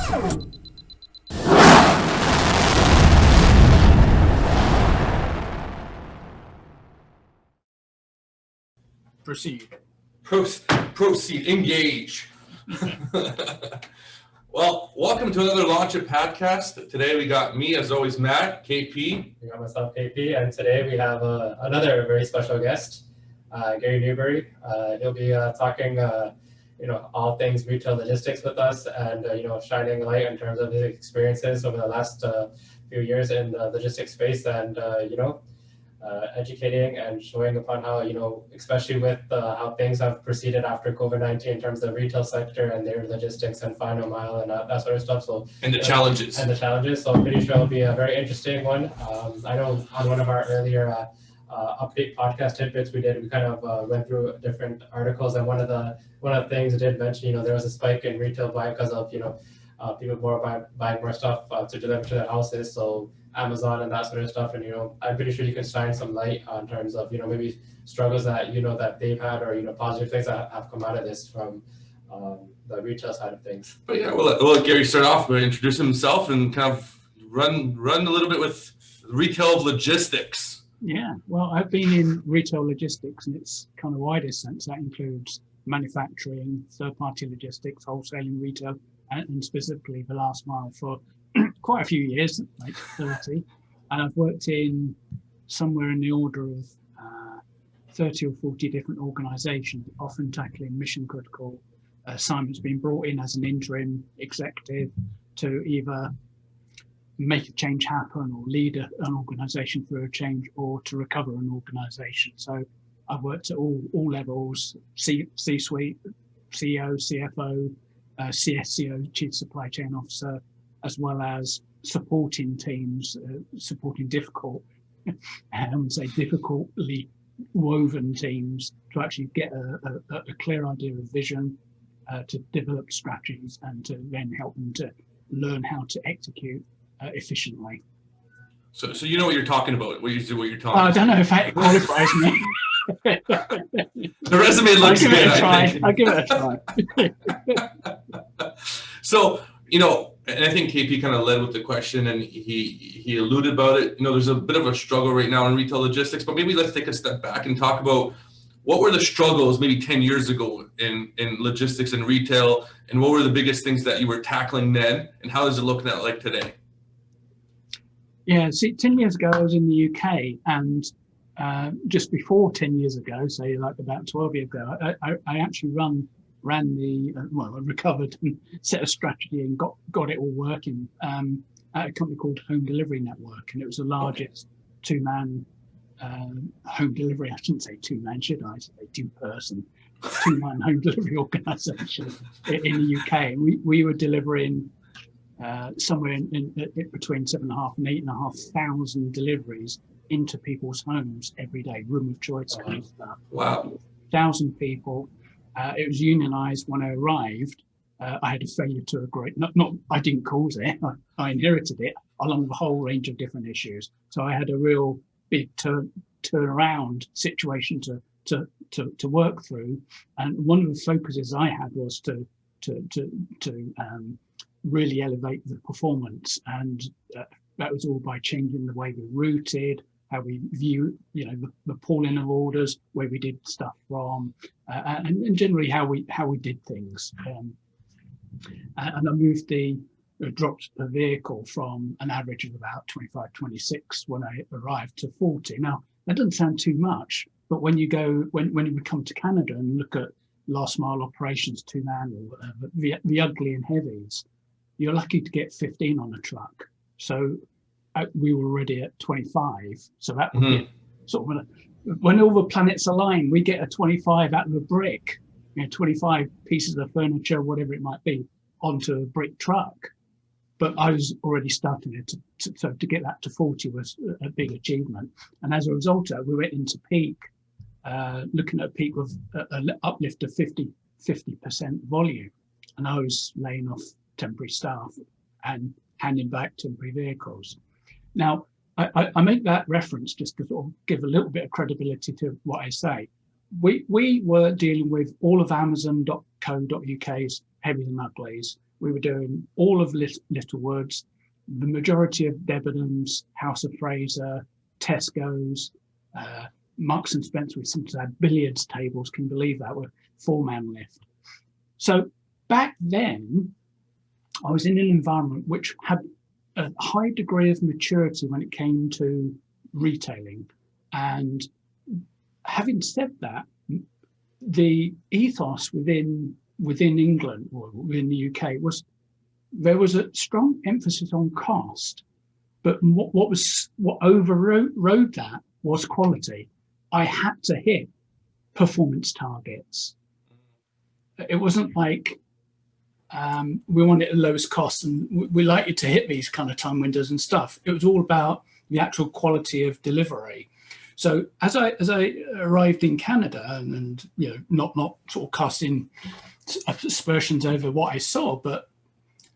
Proceed. Proceed. Engage. Well, welcome to another Launch It podcast. Today we got me, as always, Matt, KP. We got myself, KP, and today we have another very special guest, Gary Newbury. He'll be talking, all things retail logistics with us, and shining light in terms of his experiences over the last few years in the logistics space, and educating and showing upon how, especially with how things have proceeded after COVID-19 in terms of the retail sector and their logistics and final mile and that sort of stuff. And the challenges. So I'm pretty sure it'll be a very interesting one. I know on one of our earlier update podcast tidbits we kind of went through different articles, and one of the things it did mention, there was a spike in retail buying because of, people buying more stuff to deliver to their houses. So Amazon and that sort of stuff, and I'm pretty sure you can shine some light on terms of maybe struggles that that they've had, or positive things that have come out of this from the retail side of things. But yeah, we'll let Gary start off by introducing himself and kind of run a little bit with retail logistics. Yeah, well, I've been in retail logistics in its kind of widest sense. That includes manufacturing, third-party logistics, wholesaling, retail, and specifically the last mile for quite a few years, like 30, and I've worked in somewhere in the order of 30 or 40 different organizations, often tackling mission critical assignments, being brought in as an interim executive to either make a change happen or lead an organization through a change, or to recover an organization. So I've worked at all levels: C-suite, CEO, CFO, CSCO, Chief Supply Chain Officer, as well as supporting teams, supporting difficultly woven teams to actually get a clear idea of vision, to develop strategies, and to then help them to learn how to execute efficiently. So you know what you're talking about. What you're talking. I don't know if that qualifies me. The resume looks good. I'll give it a try. So, and I think KP kind of led with the question, and he alluded about it. There's a bit of a struggle right now in retail logistics, but maybe let's take a step back and talk about what were the struggles maybe 10 years ago in logistics and retail, and what were the biggest things that you were tackling then, and how is it looking at like today? Yeah, see, 10 years ago I was in the UK, and just before 10 years ago, say like about 12 years ago, I actually ran the I recovered and set a strategy and got it all working at a company called Home Delivery Network, and it was the largest two-man home delivery. I shouldn't say two-man, should I? Say two-person, two-man home delivery organisation in the UK. And we were delivering somewhere in between 7,500 and 8,500 deliveries into people's homes every day, room of choice kind of stuff. Wow. 1,000 people. It was unionized when I arrived. I had a failure to agree. I didn't cause it. I inherited it along with a whole range of different issues. So I had a real big turnaround situation to work through. And one of the focuses I had was to really elevate the performance, and that was all by changing the way we routed, how we view, the pooling of orders, where we did stuff from, and generally how we did things. And I dropped the vehicle from an average of about 25, 26 when I arrived to 40. Now, that doesn't sound too much, but when you come to Canada and look at last mile operations, two-man, or the ugly and heavies, you're lucky to get 15 on a truck. So we were already at 25. So that would be sort of when all the planets align, we get a 25 out of a brick, 25 pieces of furniture, whatever it might be, onto a brick truck. But I was already starting it, so to get that to 40 was a big achievement. And as a result of it, we went into peak, looking at a peak with an uplift of 50% volume. And I was laying off temporary staff and handing back temporary vehicles. Now, I make that reference just to sort of give a little bit of credibility to what I say. We were dealing with all of Amazon.co.uk's heavies and uglies, We were doing all of Littlewoods, the majority of Debenhams, House of Fraser, Tesco's, Marks and Spencer. We sometimes had billiards tables. Can you believe that? We're 4-man lift. So back then, I was in an environment which had a high degree of maturity when it came to retailing. And having said that, the ethos within England or within the UK was there was a strong emphasis on cost, but what overrode that was quality. I had to hit performance targets. It wasn't like we want it at the lowest cost and we like you to hit these kind of time windows and stuff. It was all about the actual quality of delivery. So as I arrived in Canada and you know, not sort of casting aspersions over what I saw, but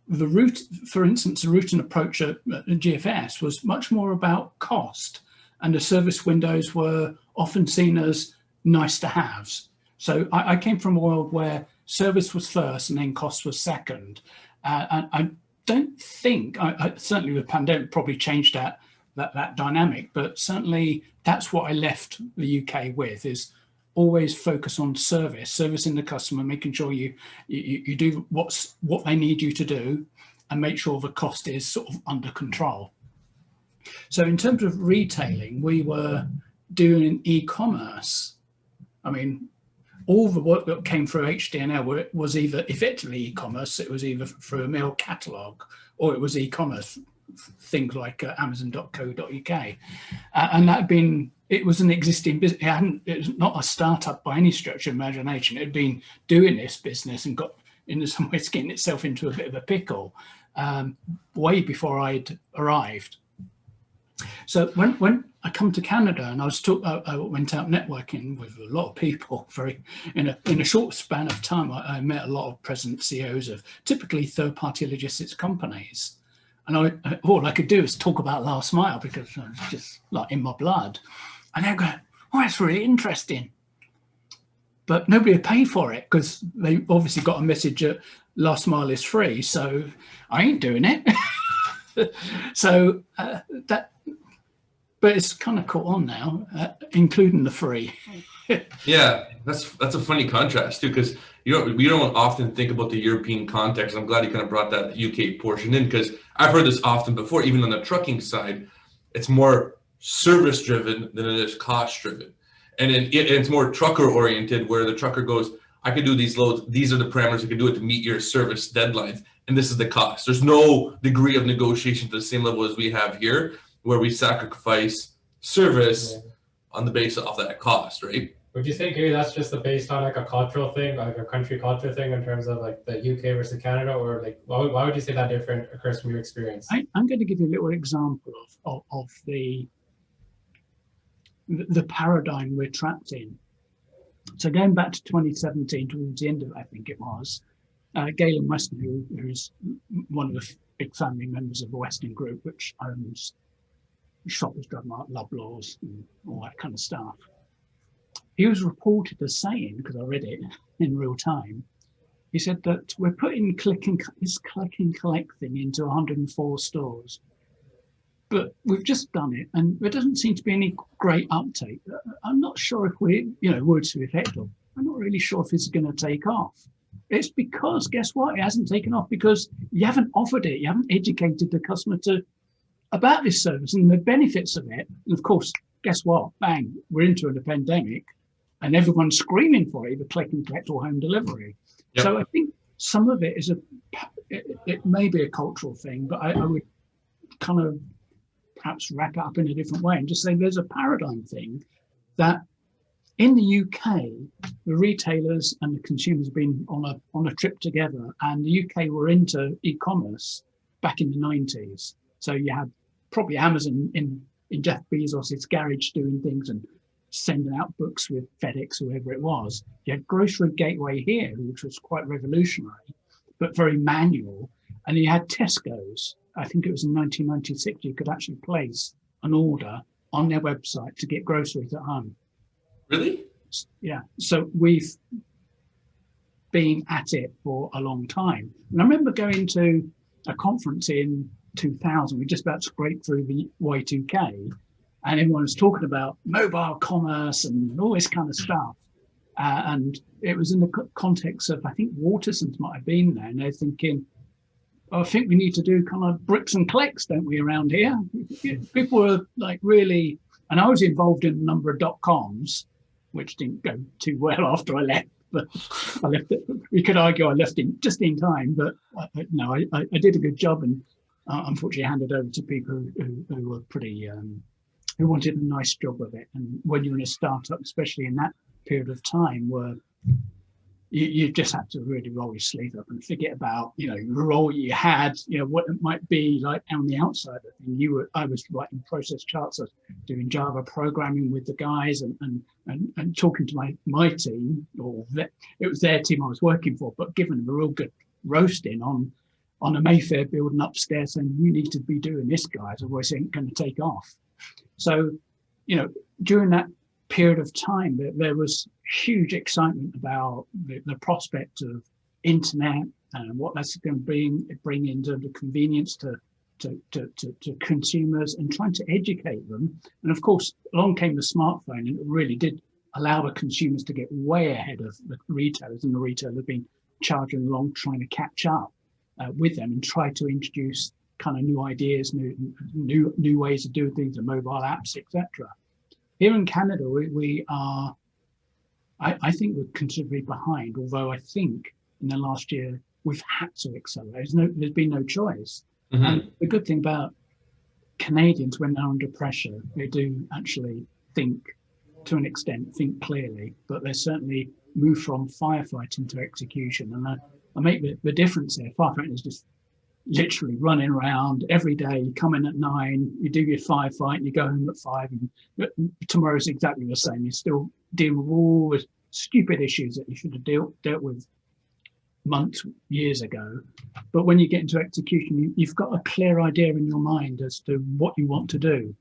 the route, for instance, the route and approach at GFS was much more about cost, and the service windows were often seen as nice to haves. So I came from a world where service was first and then cost was second. And I don't think, I certainly with the pandemic probably changed that dynamic, but certainly that's what I left the UK with, is always focus on servicing the customer, making sure you do what they need you to do, and make sure the cost is sort of under control. So in terms of retailing, we were doing e-commerce. I mean, all the work that came through HDNL was either effectively e-commerce, it was either through a mail catalogue, or it was e-commerce, things like amazon.co.uk. And that had been, it was an existing business. It was not a startup by any stretch of imagination. It had been doing this business and got, in some ways, getting itself into a bit of a pickle way before I'd arrived. So when I come to Canada, and I went out networking with a lot of people. In a short span of time, I met a lot of president CEOs of typically third-party logistics companies, and all I could do was talk about last mile because it was just like in my blood. And they go, "Oh, that's really interesting," but nobody would pay for it because they obviously got a message that last mile is free. So I ain't doing it. So but it's kind of caught on now, including the free. Yeah, that's a funny contrast too, because we don't often think about the European context. I'm glad you kind of brought that UK portion in, because I've heard this often before, even on the trucking side, it's more service driven than it is cost driven. And it's more trucker oriented, where the trucker goes, I can do these loads, these are the parameters I can do it to meet your service deadlines, and this is the cost. There's no degree of negotiation to the same level as we have here, where we sacrifice service on the basis of that cost, right? Would you think maybe that's just based on like a cultural thing, like a country culture thing in terms of like the UK versus Canada, or like why would you say that different occurs from your experience? I'm going to give you a little example of the paradigm we're trapped in. So going back to 2017, towards the end of it, I think it was, Galen Weston, who's one of the big family members of the Weston Group, which owns Shoppers Drug Mart, Loblaws, and all that kind of stuff. He was reported as saying, because I read it in real time, he said that we're putting this click and collect thing into 104 stores, but we've just done it, and there doesn't seem to be any great uptake. I'm not sure if words to the effect of, I'm not really sure if this is going to take off. It's because, guess what? It hasn't taken off because you haven't offered it. You haven't educated the customer about this service and the benefits of it. And of course, guess what? Bang, we're into a pandemic and everyone's screaming for it, either click and collect or home delivery. Yep. So I think some of it is it may be a cultural thing, but I would kind of perhaps wrap it up in a different way and just say there's a paradigm thing that in the UK, the retailers and the consumers have been on a trip together, and the UK were into e-commerce back in the 90s. So you had probably Amazon in Jeff Bezos's garage doing things and sending out books with FedEx or whoever it was. You had Grocery Gateway here, which was quite revolutionary, but very manual. And you had Tesco's. I think it was in 1996, you could actually place an order on their website to get groceries at home. Really? Yeah. So been at it for a long time. And I remember going to a conference in 2000, we just about scraped through the Y2K, and everyone was talking about mobile commerce and all this kind of stuff. And it was in the context of, I think Waterson's might have been there, and they're thinking, oh, I think we need to do kind of bricks and clicks, don't we, around here? People were like really, and I was involved in a number of .coms, which didn't go too well after I left. But I left it. We could argue I left in just in time, but no, I did a good job, and unfortunately handed over to people who were pretty who wanted a nice job of it. And when you're in a startup, especially in that period of time, where you just had to really roll your sleeve up and forget about, you know, the role you had, you know, what it might be like on the outside of the thing. I was writing process charts, I was doing Java programming with the guys and talking to my team, or it was their team I was working for, but giving them a real good roasting on a Mayfair building upstairs, saying, you need to be doing this, guys, otherwise it ain't going to take off. So, you know, during that period of time, there was huge excitement about the prospect of internet and what that's going to bring in terms of convenience to consumers, and trying to educate them. And of course, along came the smartphone, and it really did allow the consumers to get way ahead of the retailers, and the retailers have been charging along, trying to catch up with them and try to introduce kind of new ideas, new ways of doing things, and mobile apps, etc. Here in Canada, we are, I think we're considerably behind, although I think in the last year we've had to accelerate. There's been no choice. Mm-hmm. And the good thing about Canadians, when they're under pressure, they do actually think, to an extent, think clearly, but they certainly move from firefighting to execution. And I make the difference there. Firefighting is just literally running around every day. You come in at 9, you do your firefight, and you go home at 5, and tomorrow's exactly the same. You're still dealing with all the stupid issues that you should have dealt with months, years ago. But when you get into execution, you've got a clear idea in your mind as to what you want to do,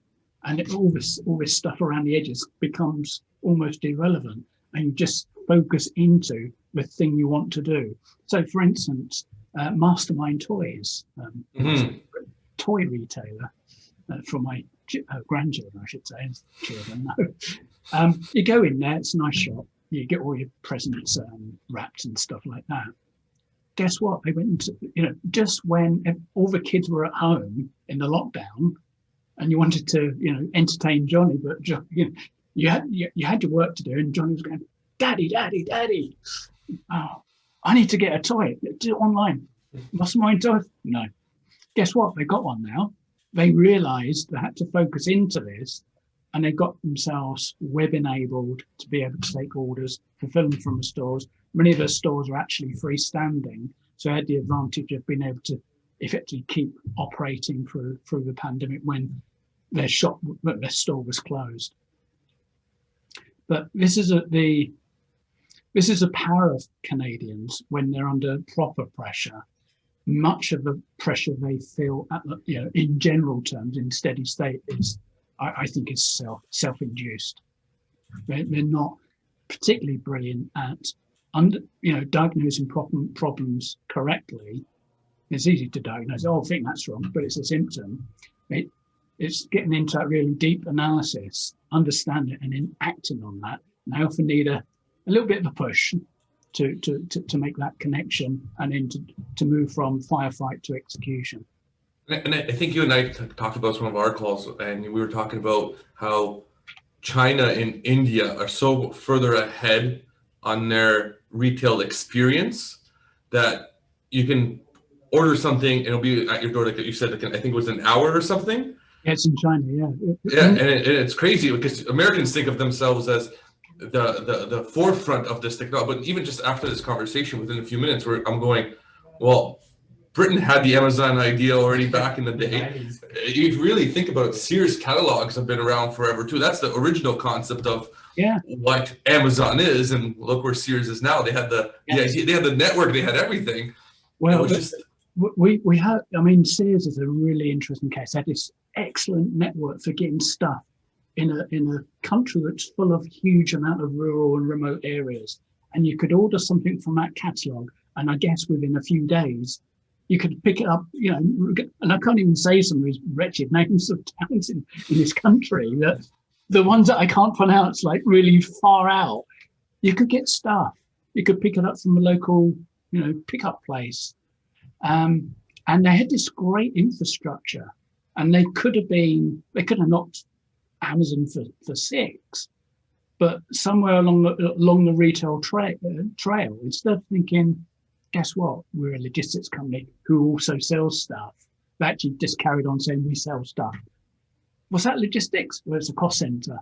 and all this stuff around the edges becomes almost irrelevant, and you just focus into the thing you want to do. So, for instance, Mastermind Toys, toy retailer for my grandchildren, I should say, and children. No, you go in there; it's a nice shop. You get all your presents wrapped and stuff like that. Guess what? They went into, you know, just when all the kids were at home in the lockdown, and you wanted to, you know, entertain Johnny, but you know, you had your work to do, and Johnny was going, "Daddy, Daddy, Daddy, oh, I need to get a toy. Do it online. Mastermind Toys? No." Guess what? They got one now. They realised they had to focus into this, and they got themselves web enabled to be able to take orders, fulfill them from the stores. Many of the stores are actually freestanding, so they had the advantage of being able to effectively keep operating through the pandemic when their store was closed. But this is the power of Canadians when they're under proper pressure. Much of the pressure they feel, in general terms, in steady state, is, I think, is self-induced. They're not particularly brilliant at diagnosing problems correctly. It's easy to diagnose. Oh, I think that's wrong, but it's a symptom. It's getting into that really deep analysis, understand it, and then acting on that. And I often need a little bit of a push to make that connection, and then to move from firefight to execution. And I think you and I talked about some of our calls, and we were talking about how China and India are so further ahead on their retail experience that you can order something and it'll be at your door, like you said, I think it was an hour or something. Yeah, it's in China, yeah. Yeah, and it's crazy because Americans think of themselves as the forefront of this technology, but even just after this conversation, within a few minutes, I'm going, well, Britain had the Amazon idea already back in the day. You really think about it, Sears catalogs have been around forever too. That's the original concept of what Amazon is, and look where Sears is now. They had they had the network, they had everything. Well, we have. I mean, Sears is a really interesting case. They had this excellent network for getting stuff in a country that's full of huge amount of rural and remote areas, and you could order something from that catalogue, and I guess within a few days, you could pick it up, and I can't even say some of these wretched names of towns in this country, that the ones that I can't pronounce, like really far out, you could get stuff. You could pick it up from a local, pickup place. And they had this great infrastructure, and they could have knocked Amazon for six, but somewhere along the retail trail, instead of thinking, guess what, we're a logistics company who also sells stuff, they actually just carried on saying we sell stuff. Was that logistics? Well, it's a cost center.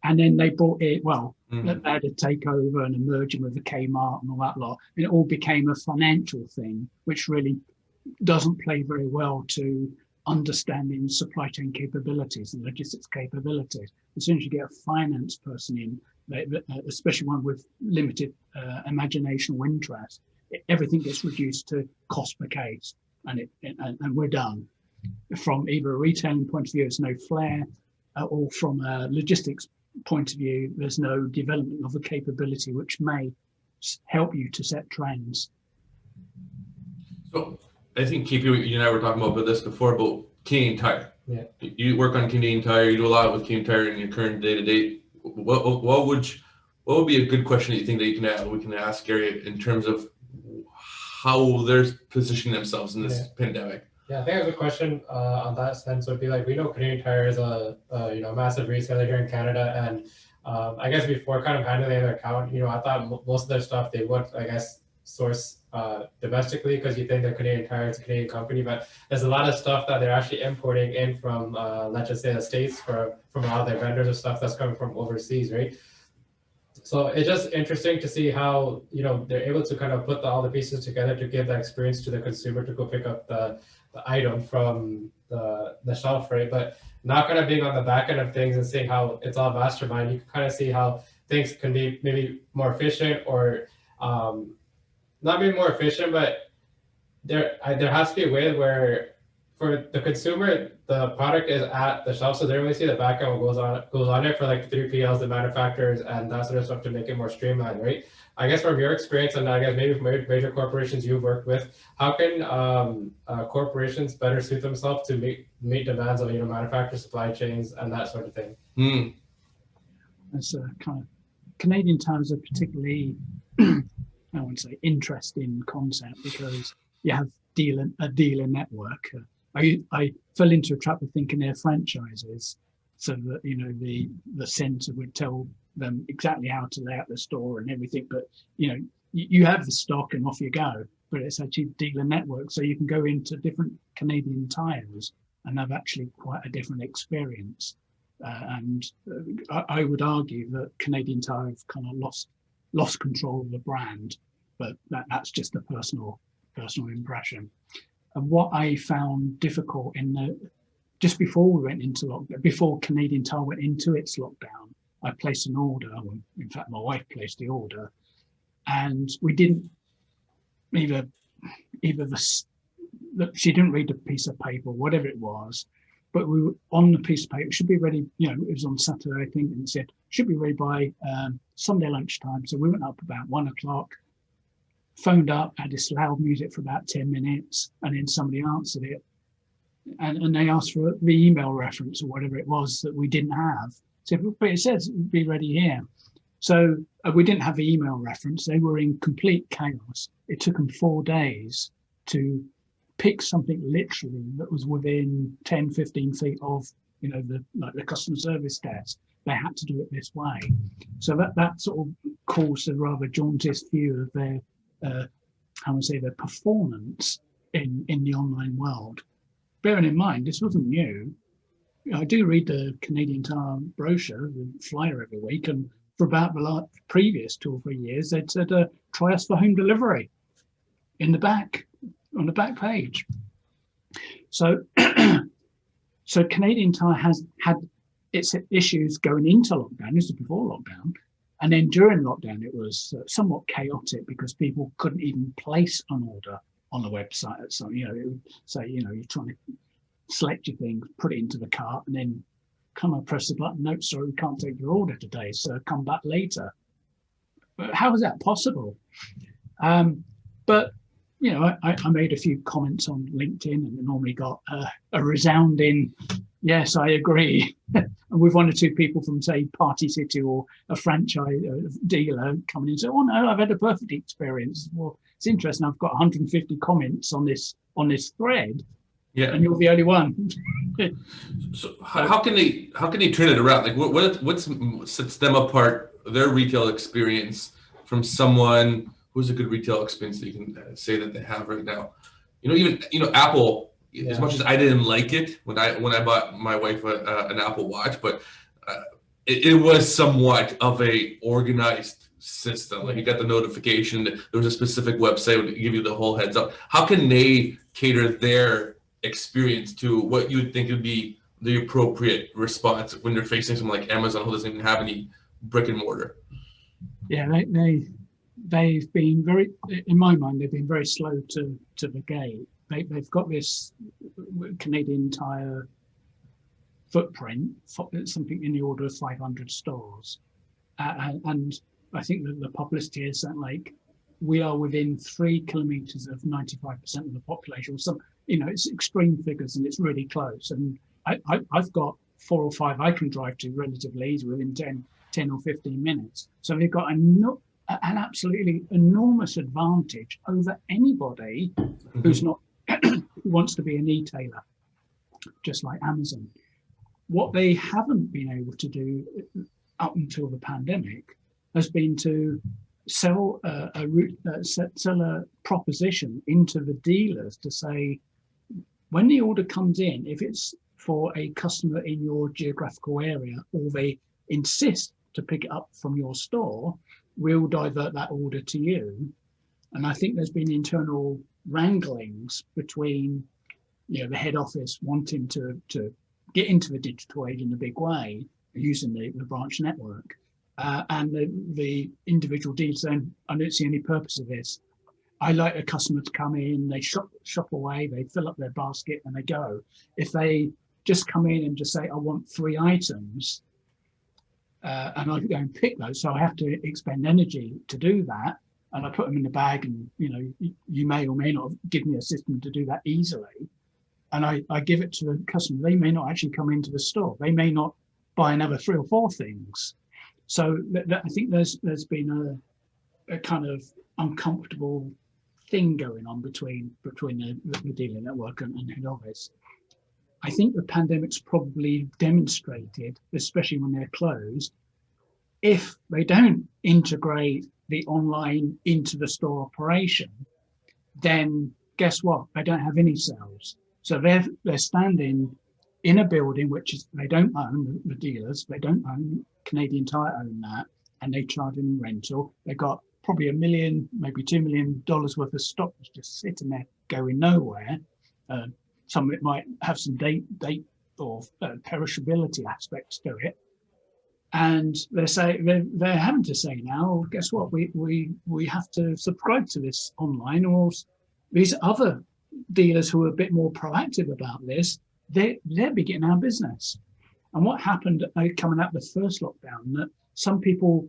And then they brought it, they had a takeover and a merger with the Kmart and all that lot. And it all became a financial thing, which really doesn't play very well to understanding supply chain capabilities and logistics capabilities. As soon as you get a finance person in, especially one with limited imagination or interest, everything gets reduced to cost per case, and we're done. From either a retailing point of view, there's no flair, or from a logistics point of view, there's no development of a capability which may help you to set trends. So I think KP, you and I were talking about this before, about Canadian Tire. Yeah. You work on Canadian Tire. You do a lot with Canadian Tire in your current day-to-day. What would be a good question that you think that we can ask Gary in terms of how they're positioning themselves in this pandemic? Yeah, I think a good question on that sense would be like, we know Canadian Tire is a massive retailer here in Canada, and I guess before kind of handling their account, I thought most of their stuff they would, I guess, source domestically, because you think that Canadian Tire is a Canadian company, but there's a lot of stuff that they're actually importing in from, let's just say, the States from a lot of their vendors or stuff that's coming from overseas, right? So it's just interesting to see how they're able to kind of put all the pieces together to give that experience to the consumer to go pick up the item from the shelf, right? But not kind of being on the back end of things and seeing how it's all mastermind, you can kind of see how things can be maybe more efficient, or not maybe more efficient, but there has to be a way where for the consumer, the product is at the shelf, so they really see the back end what goes on it for like the 3PLs, the manufacturers, and that sort of stuff to make it more streamlined, right? I guess from your experience, and I guess maybe from major corporations you've worked with, how can corporations better suit themselves to meet demands of manufacturer supply chains and that sort of thing? That's a kind of Canadian Tire is a particularly I wouldn't say interesting concept, because you have a dealer network. I fell into a trap of thinking they're franchises, so that the centre would tell them exactly how to lay out the store and everything, but you have the stock and off you go. But it's actually dealer network, so you can go into different Canadian Tires and have actually quite a different experience. I would argue that Canadian Tire have kind of lost control of the brand, but that's just a personal impression. And what I found difficult just before we went into lockdown, before Canadian Tire went into its lockdown, I placed an order. In fact, my wife placed the order, and we didn't she didn't read the piece of paper, whatever it was, but we were on the piece of paper. It should be ready. It was on Saturday, I think, and it said should be ready by Sunday lunchtime. So we went up about 1 o'clock. Phoned up, had this loud music for about 10 minutes, and then somebody answered it, and they asked for the email reference or whatever it was that we didn't have. So, but it says it'd be ready here. So we didn't have the email reference. They were in complete chaos. It took them 4 days to pick something literally that was within 10, 15 feet of the customer service desk. They had to do it this way. So that sort of caused a rather jaundiced view of their their performance in the online world. Bearing in mind, this wasn't new. I do read the Canadian Tire brochure, the flyer every week, and for about the previous 2 or 3 years, they'd said, try us for home delivery on the back page. So, so Canadian Tire has had its issues going into lockdown. This was before lockdown. And then during lockdown, it was somewhat chaotic because people couldn't even place an order on the website. So, it would say, you're trying to select your thing, put it into the cart, and then come and press the button. No, sorry, we can't take your order today, so come back later. how is that possible? But you know, I made a few comments on LinkedIn and normally got a resounding yes, I agree. And with one or two people from, say, Party City or a franchise dealer coming in and say, oh no, I've had a perfect experience. Well, it's interesting. I've got 150 comments on this thread, yeah, and you're the only one. So how can they turn it around? Like what sets them apart, their retail experience, from someone who's a good retail experience that you can say that they have right now? You know, even Apple. Yeah. As much as I didn't like it when I bought my wife an Apple Watch, but it was somewhat of a organized system. Like you got the notification that there was a specific website that would give you the whole heads up. How can they cater their experience to what you would think would be the appropriate response when they're facing something like Amazon, who doesn't even have any brick and mortar? Yeah, they've been very, in my mind, they've been very slow to the gate. They've got this Canadian Tire footprint, something in the order of 500 stores. And I think that the publicity is that, like, we are within 3 kilometers of 95% of the population. Some, it's extreme figures and it's really close. And I've got 4 or 5 I can drive to relatively easy within 10 or 15 minutes. So they've got an absolutely enormous advantage over anybody who's not who wants to be an e-tailer, just like Amazon. What they haven't been able to do up until the pandemic has been to sell a proposition into the dealers to say, when the order comes in, if it's for a customer in your geographical area, or they insist to pick it up from your store, we'll divert that order to you. And I think there's been internal wranglings between, the head office wanting to get into the digital age in a big way, using the branch network, and the individual dealers saying, I don't see any purpose of this. I like a customer to come in, they shop away, they fill up their basket and they go. If they just come in and just say, I want 3 items, and I go and pick those, so I have to expend energy to do that, and I put them in the bag, and you may or may not give me a system to do that easily, and I give it to the customer. They may not actually come into the store. They may not buy another 3 or 4 things. So I think there's been a kind of uncomfortable thing going on between the dealer network and head office. I think the pandemic's probably demonstrated, especially when they're closed, if they don't integrate the online into the store operation, then guess what? They don't have any sales. So they're standing in a building which is they don't own, the dealers, they don't own. Canadian Tire own that, and they charge them rental. They got probably $1 million, maybe $2 million worth of stock that's just sitting there going nowhere. Some of it might have some date or perishability aspects to it. And they're having to say now, guess what? We have to subscribe to this online, or these other dealers who are a bit more proactive about this, they're beginning our business. And what happened coming out of the first lockdown, that some people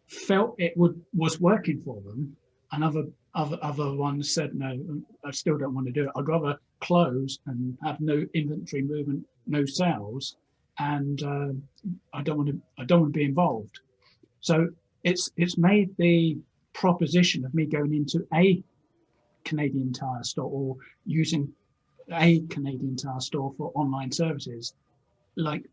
felt it was working for them, and other ones said, no, I still don't want to do it. I'd rather close and have no inventory movement, no sales, and I don't want to be involved. So it's made the proposition of me going into a Canadian Tire store or using a Canadian Tire store for online services, like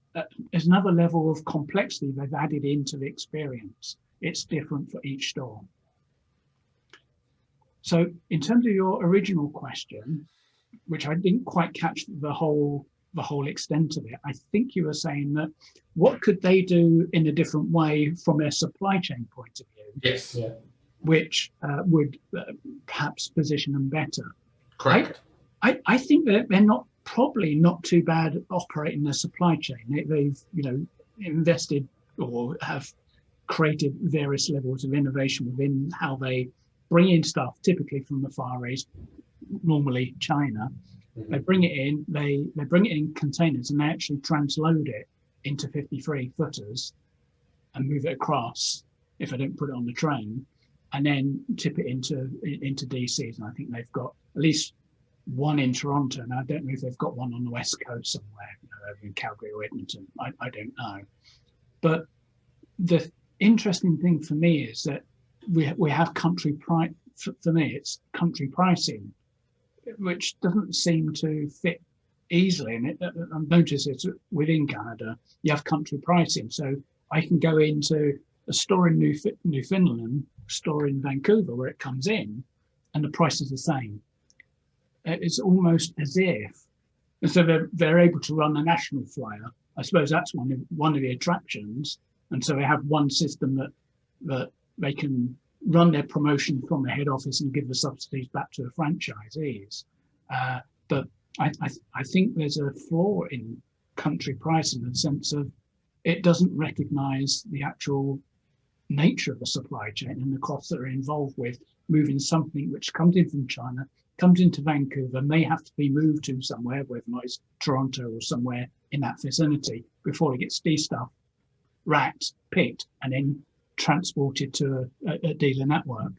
there's another level of complexity they've added into the experience. It's different for each store. So in terms of your original question, which I didn't quite catch the whole extent of it, I think you were saying that what could they do in a different way from a supply chain point of view? Yes. Yeah. Which would perhaps position them better. Correct. I think that they're probably not too bad operating their supply chain. They've invested or have created various levels of innovation within how they bring in stuff, typically from the Far East, normally China. Mm-hmm. They bring it in, they bring it in containers, and they actually transload it into 53 footers and move it across. if I don't put it on the train, and then tip it into DCs. And I think they've got at least one in Toronto, and I don't know if they've got one on the West Coast somewhere, over in Calgary or Edmonton. I don't know. But the interesting thing for me is that we have country price. For me, it's country pricing, which doesn't seem to fit easily. And I've noticed it's within Canada, you have country pricing. So I can go into a store in Newfoundland, store in Vancouver, where it comes in, and the price is the same. It's almost as if, and so they're able to run a national flyer. I suppose that's one of the attractions. And so they have one system that they can run their promotion from the head office and give the subsidies back to the franchisees. But I think there's a flaw in country pricing in the sense of it doesn't recognize the actual nature of the supply chain and the costs that are involved with moving something which comes in from China, comes into Vancouver, may have to be moved to somewhere, whether or not it's Toronto or somewhere in that vicinity, before it gets de-stuffed, racked, picked, and then transported to a dealer network.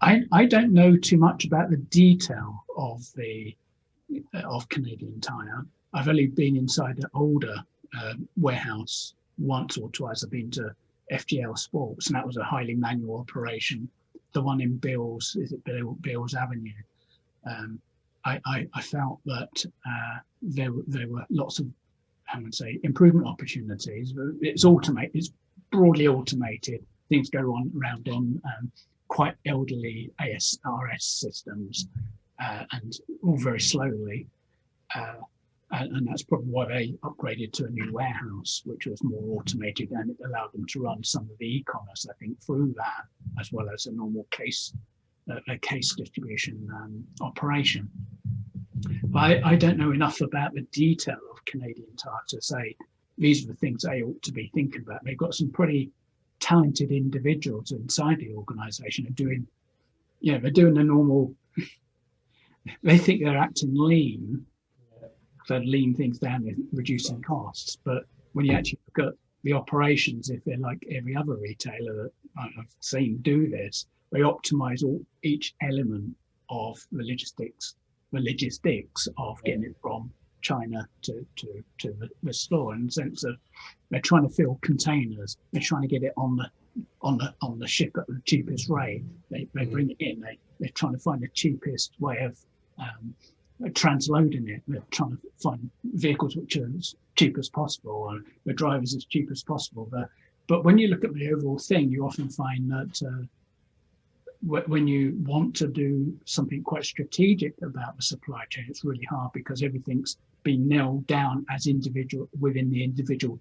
I don't know too much about the detail of Canadian Tire. I've only been inside the older warehouse once or twice. I've been to FGL Sports, and that was a highly manual operation. The one in Bills, is it Bills Avenue? I felt that there were lots of, I would say, improvement opportunities. It's broadly automated. Things go on around on quite elderly ASRS systems, and all very slowly. And that's probably why they upgraded to a new warehouse, which was more automated, and it allowed them to run some of the e-commerce, I think, through that, as well as a normal case distribution operation. But I don't know enough about the detail of Canadian Tire to say these are the things they ought to be thinking about. They've got some pretty talented individuals inside the organisation are doing, they're doing the normal. They think they're acting lean. So lean things down and reducing costs. But when you actually look at the operations, if they're like every other retailer that I've seen do this, they optimize each element of the logistics of getting it from China to the store, in the sense of they're trying to fill containers, they're trying to get it on the ship at the cheapest rate. They bring it in, they're trying to find the cheapest way of transloading it. They're trying to find vehicles which are as cheap as possible, and the drivers as cheap as possible. But when you look at the overall thing, you often find that when you want to do something quite strategic about the supply chain, it's really hard because everything's been nailed down as individual within the individual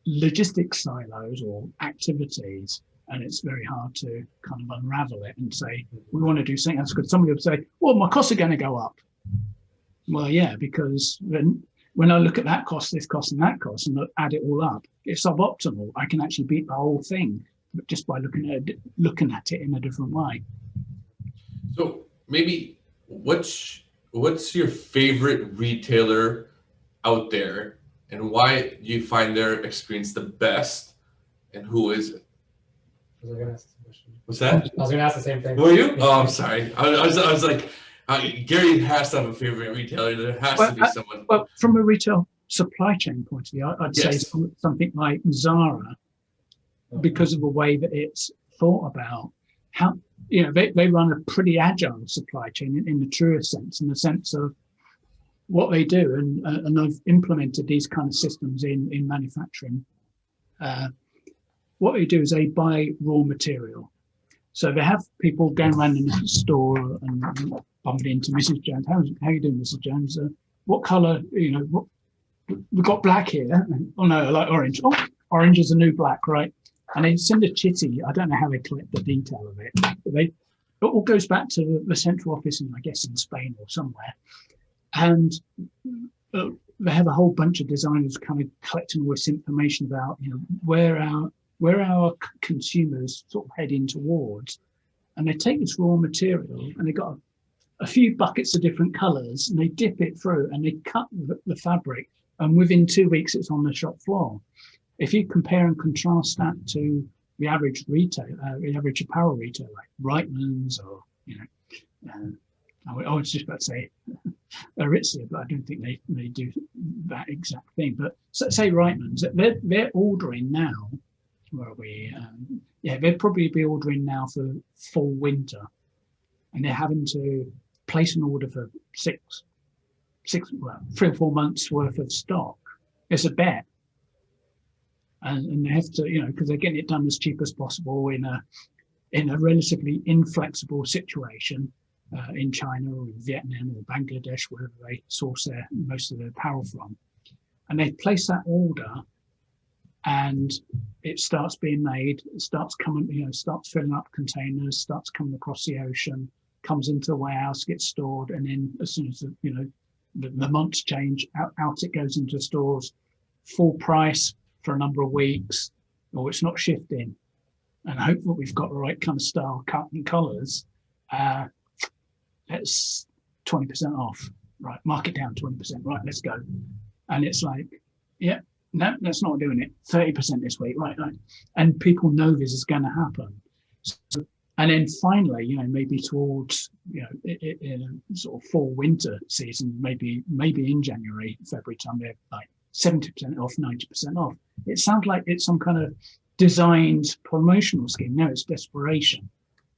logistics silos or activities. And it's very hard to kind of unravel it and say, we want to do something else. Because somebody would say, well, my costs are going to go up. Well, yeah, because when I look at that cost, this cost, and that cost, and add it all up, it's suboptimal. I can actually beat the whole thing just by looking at it in a different way. So maybe what's your favorite retailer out there, and why do you find their experience the best, and who is it? Was I gonna ask the question? What's that? I was gonna ask the same thing. Were you? Oh, I'm sorry. I was like, Gary has to have a favorite retailer. There has to be someone. Well, from a retail supply chain point of view, I'd say something like Zara, because of the way that it's thought about. How they run a pretty agile supply chain in the truest sense, in the sense of what they do, and I've implemented these kind of systems in manufacturing. What they do is they buy raw material. So they have people going around in the store and bumping into Mrs. Jones. How are you doing, Mrs. Jones? What colour? We've got black here. Oh no, I like orange. Oh, orange is the new black, right? And they send a chitty. I don't know how they collect the detail of it, but it all goes back to the central office, I guess in Spain or somewhere. And they have a whole bunch of designers kind of collecting all this information about where our consumers sort of heading towards. And they take this raw material and they've got a few buckets of different colours, and they dip it through and they cut the fabric, and within 2 weeks it's on the shop floor. if you compare and contrast that to the average the average apparel retailer like Reitman's or, I was just about to say Aritzia, but I don't think they do that exact thing. But say Reitman's, they're ordering now. Where are we? They'd probably be ordering now for fall winter, and they're having to place an order for 3 or 4 months worth of stock. It's a bet, and they have to, because they're getting it done as cheap as possible in a relatively inflexible situation. In China or Vietnam or Bangladesh, wherever they source most of their apparel from. And they place that order and it starts being made, it starts coming, starts filling up containers, starts coming across the ocean, comes into the warehouse, gets stored, and then as soon as the months change, out it goes into stores, full price for a number of weeks, or it's not shifting. And hopefully we've got the right kind of style, cut and colours. It's 20% off, right? Mark it down 20%, right? Let's go. And it's like, yeah, no, that's not doing it. 30% this week, right? And people know this is going to happen. So, and then finally, maybe towards, in a sort of fall winter season, maybe in January, February time, they're like 70% off, 90% off. It sounds like it's some kind of designed promotional scheme. No, it's desperation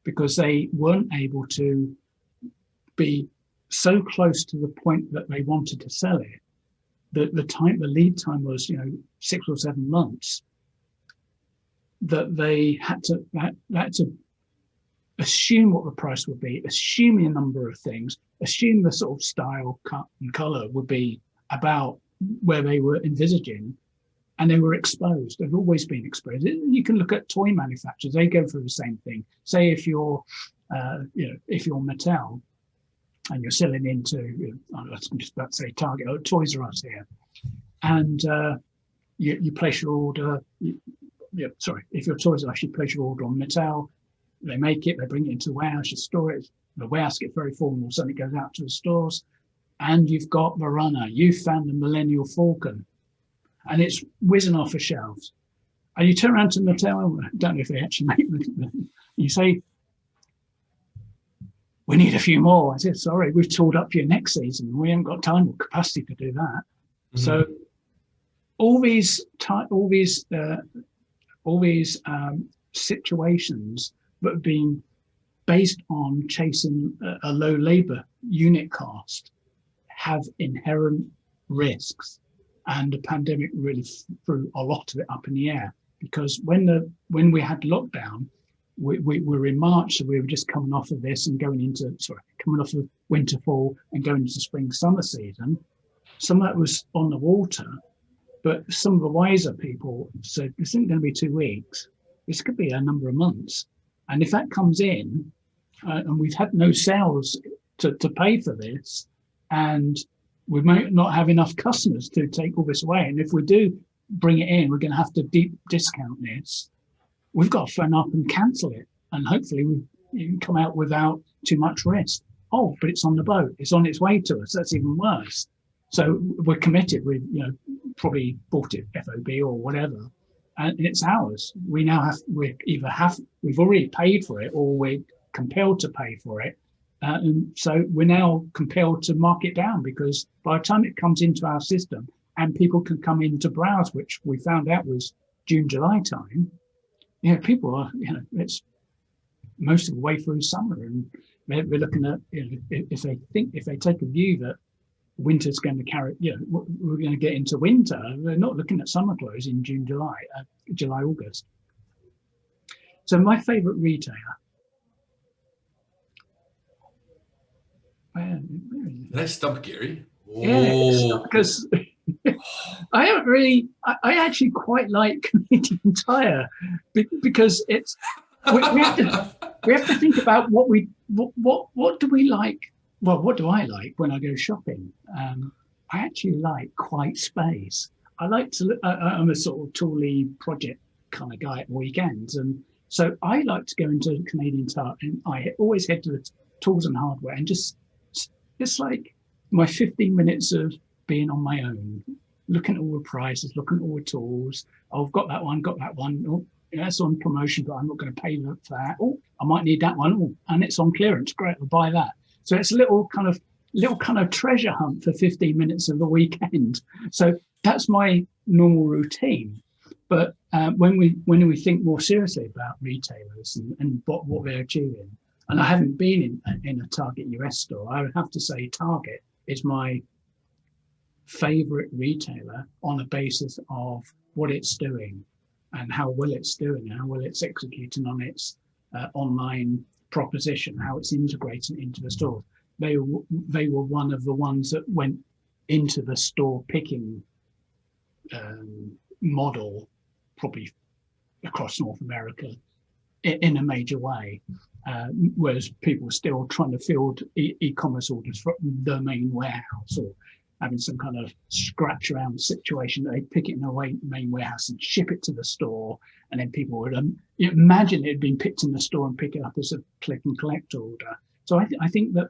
because they weren't able to be so close to the point that they wanted to sell it that the lead time was 6 or 7 months, that they had to assume what the price would be, assume a number of things, assume the sort of style, cut and color would be about where they were envisaging, and they were exposed. They've always been exposed. You can look at toy manufacturers; they go through the same thing. Say if you're Mattel, and you're selling into, I was just about to say Target or Toys R Us here, and you place your order. If you're Toys R Us, you place your order on Mattel. They make it, they bring it into the warehouse, you store it. The warehouse gets very full, and all of a sudden it goes out to the stores, and you've got the runner. You found the Millennial Falcon, and it's whizzing off the shelves. And you turn around to Mattel. I don't know if they actually make them. You say, we need a few more. I said, sorry, we've toured up for your next season. We haven't got time or capacity to do that. Mm-hmm. So all these situations that have been based on chasing a low labor unit cost have inherent risks. And the pandemic really threw a lot of it up in the air, because when we had lockdown, we were in March, so we were just coming off of this and coming off of winter, fall, and going into spring, summer season. Some of that was on the water, but some of the wiser people said, this isn't going to be 2 weeks. This could be a number of months. And if that comes in, and we've had no sales to pay for this, and we might not have enough customers to take all this away. And if we do bring it in, we're going to have to deep discount this. We've got to phone up and cancel it, and hopefully you can come out without too much risk. Oh, but it's on the boat. It's on its way to us. That's even worse. So we're committed. We've probably bought it FOB or whatever, and it's ours. We've already paid for it, or we're compelled to pay for it. And so we're now compelled to mark it down, because by the time it comes into our system and people can come in to browse, which we found out was June, July time, people are, it's most of the way through summer, and they're looking at, if they take a view that winter's going to carry, we're going to get into winter, they're not looking at summer clothes in June, July, August. So my favorite retailer. Did I stump Gary? Yeah, because I actually quite like Canadian Tire, because it's we have to think about what do we like. Well, what do I like when I go shopping? I actually like quiet space. I like to. I'm a sort of tooly project kind of guy at weekends, and so I like to go into Canadian Tire, and I always head to the tools and hardware, and it's like my 15 minutes of being on my own. looking at all the prices, looking at all the tools. Oh, I've got that one. Oh, that's on promotion, but I'm not going to pay for that. Oh, I might need that one. Oh, and it's on clearance. Great, I'll buy that. So it's a little kind of treasure hunt for 15 minutes of the weekend. So that's my normal routine. But when we think more seriously about retailers and what they're achieving, and I haven't been in a Target US store, I would have to say Target is my favorite retailer on the basis of what it's doing and how well it's doing and how well it's executing on its online proposition, how it's integrating into the stores. They were one of the ones that went into the store picking model, probably across North America in a major way, whereas people were still trying to field e-commerce orders from the main warehouse or having some kind of scratch around the situation. They pick it in the main warehouse and ship it to the store, and then people would imagine it had been picked in the store and pick it up as a click and collect order. So I think that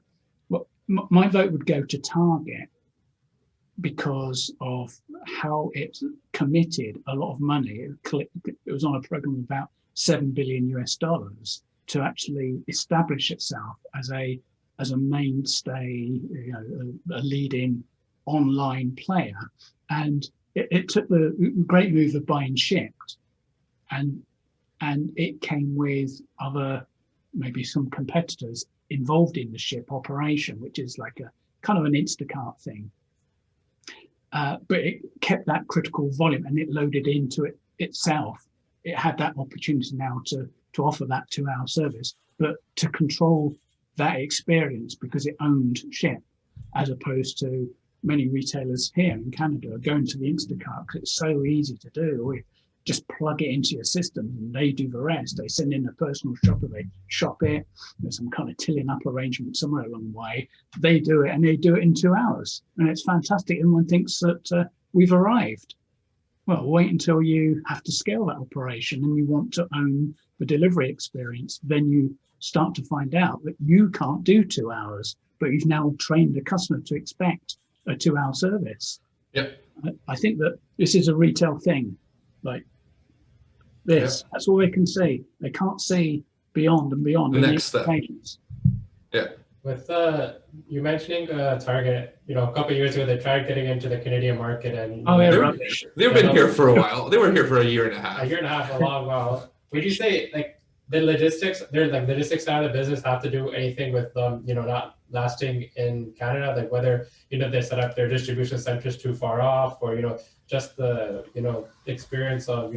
my vote would go to Target because of how it committed a lot of money. It was on a program of about $7 billion US to actually establish itself as a mainstay, a leading online player. And it took the great move of buying shipped, and it came with other, maybe some competitors involved in the ship operation, which is like a kind of an Instacart thing. But it kept that critical volume and it loaded into it itself. It had that opportunity now to offer that 2-hour service, but to control that experience because it owned ship, as opposed to many retailers here in Canada are going to the Instacart because it's so easy to do. We just plug it into your system and they do the rest. They send in a personal shopper, they shop it. There's some kind of tilling up arrangement somewhere along the way. They do it and they do it in 2 hours. And it's fantastic. Everyone thinks that we've arrived. Well, wait until you have to scale that operation and you want to own the delivery experience. Then you start to find out that you can't do 2 hours, but you've now trained the customer to expect a 2-hour service. Yep. I think that this is a retail thing. Like this, that's all they can see. They can't see beyond and beyond the next step. Yeah. With you mentioning Target, a couple of years ago they tried getting into the Canadian market, and they've been here for a while. They were here for a year and a half. A year and a half, a long while. Would you say like the logistics side of the business have to do anything with them, not lasting in Canada? Like whether they set up their distribution centers too far off, or just the experience of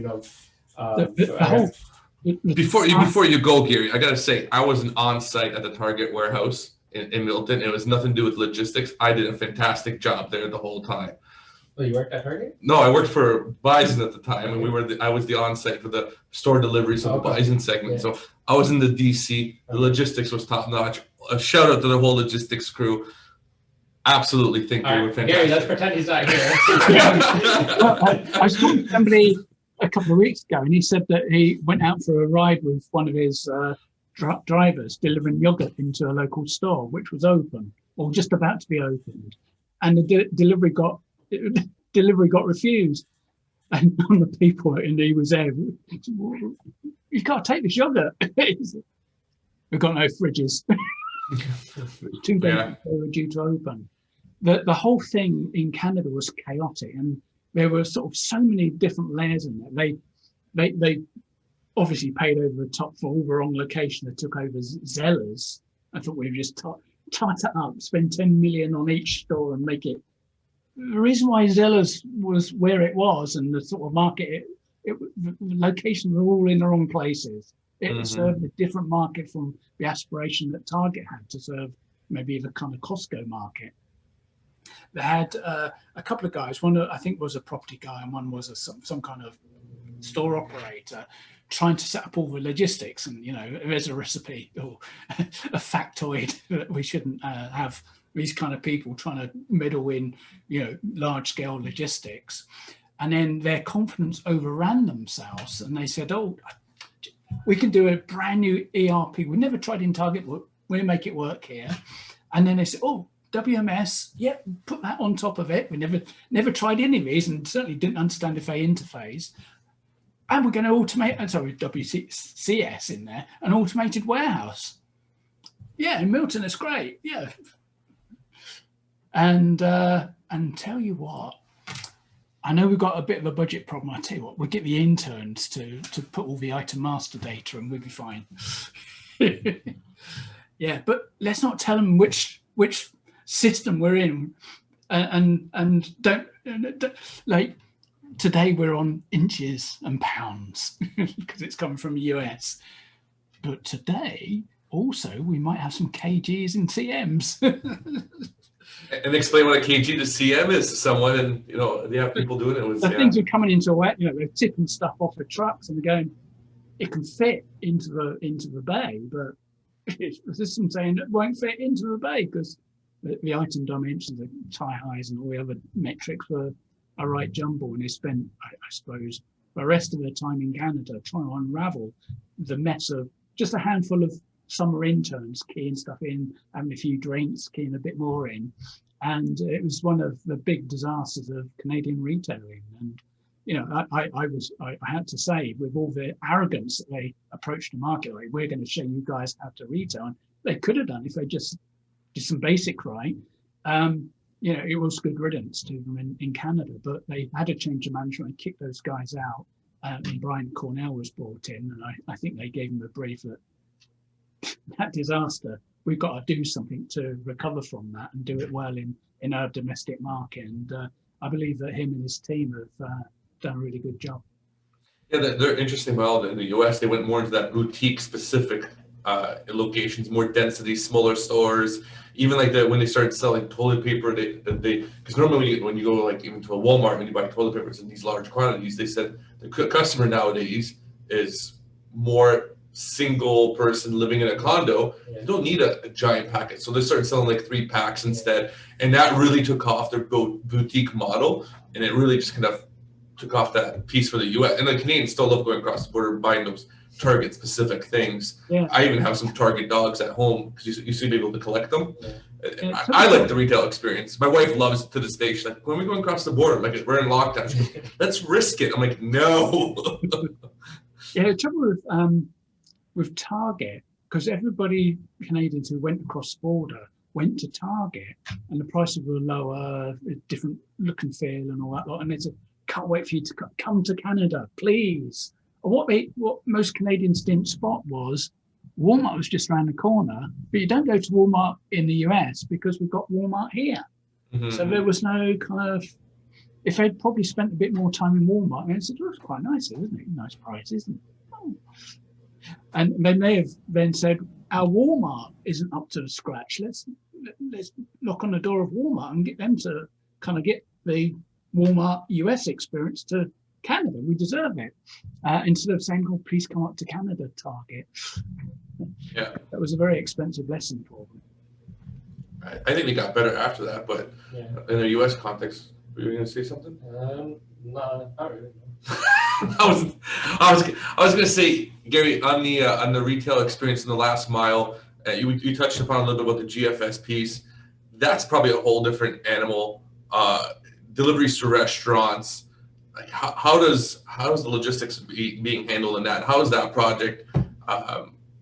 Before you go, Gary, I gotta say I wasn't on site at the Target warehouse in Milton. It was nothing to do with logistics. I did a fantastic job there the whole time. Oh, you worked at Target? No, I worked for Bison at the time, and I was the on-site for the store deliveries of the Bison segment. Yeah. So I was in the DC. The logistics was top notch. A shout out to the whole logistics crew. Absolutely think they were fantastic. Gary, let's pretend he's not here. I was talking to somebody a couple of weeks ago, and he said that he went out for a ride with one of his drivers delivering yogurt into a local store, which was open or just about to be opened, and the delivery got refused. And one of the people, and he was there, you can't take this yogurt. We've got no fridges. Too bad they were due to open. The whole thing in Canada was chaotic, and there were sort of so many different layers in there. They obviously paid over the top for all the wrong location. They took over Zellers. I thought we'd just tart it up, spend 10 million on each store and make it. The reason why Zellers was where it was and the sort of market, the locations were all in the wrong places. It served a different market from the aspiration that Target had to serve maybe the kind of Costco market. They had a couple of guys, one I think was a property guy and one was some kind of store operator trying to set up all the logistics. And, there's a recipe or a factoid that we shouldn't have these kind of people trying to meddle in, large scale logistics. And then their confidence overran themselves and they said, oh, we can do a brand new ERP. We never tried in Target. We'll make it work here. And then they said, oh, WMS, yep, put that on top of it. We never tried any of these and certainly didn't understand if they interface. And we're going to automate, sorry, WCS in there, an automated warehouse. Yeah, in Milton, it's great. Yeah. And tell you what, I know we've got a bit of a budget problem. I tell you what, we'll get the interns to put all the item master data and we'll be fine. Yeah, but let's not tell them which system we're in, and don't like today we're on inches and pounds because it's coming from the US. But today also we might have some kgs and cms. And explain what a kg to cm is to someone, and they have people doing it. The things are coming into a, they're tipping stuff off the trucks and they're going, it can fit into the bay, but the system saying it won't fit into the bay because the item dimensions, the tie highs and all the other metrics were a right jumble, and they spent, I suppose, the rest of their time in Canada trying to unravel the mess of just a handful of summer interns keying stuff in, having a few drinks, keying a bit more in. And it was one of the big disasters of Canadian retailing. And, I had to say, with all the arrogance that they approached the market, like, we're going to show you guys how to retail. And they could have done if they just did some basic right. It was good riddance to them in Canada, but they had a change of management and kicked those guys out. And Brian Cornell was brought in, and I think they gave him a brief that disaster, we've got to do something to recover from that and do it well in our domestic market. And I believe that him and his team have done a really good job. Yeah, they're interesting. Well, in the US, they went more into that boutique specific locations, more density, smaller stores. Even like that when they started selling toilet paper, they because normally when you go like even to a Walmart, when you buy toilet paper, it's in these large quantities. They said the customer nowadays is more single person living in a condo. You don't need a giant packet, so they started selling like 3 packs instead, and that really took off their boutique model, and it really just kind of took off that piece for the US. And the Canadians still love going across the border and buying those Target specific things. Yeah. I even have some Target dogs at home because you used to be able to collect them. Yeah. I like the retail experience. My wife loves it to this day. She's like, when are we going across the border? I'm like, we're in lockdown. She's like, let's risk it. I'm like, no. Yeah, the trouble with Target, because everybody, Canadians who went across the border, went to Target, and the prices were lower, different look and feel and all that lot. And they said, can't wait for you to come to Canada, please. What most Canadians didn't spot was Walmart was just around the corner, but you don't go to Walmart in the US because we've got Walmart here. Mm-hmm. So there was no kind of, if they'd probably spent a bit more time in Walmart, I said, it's quite nice, isn't it? Nice price, isn't it? Oh. And they may have then said, our Walmart isn't up to scratch. Let's knock on the door of Walmart and get them to kind of get the Walmart US experience to Canada. We deserve it. Instead of saying, oh, please come up to Canada, Target. Yeah. That was a very expensive lesson for them. I think they got better after that, but in the US context, were you going to say something? No, not really. I was going to say, Gary, on the retail experience in the last mile, you touched upon a little bit about the GFS piece. That's probably a whole different animal. Deliveries to restaurants. Like how does the logistics being handled in that? How is that project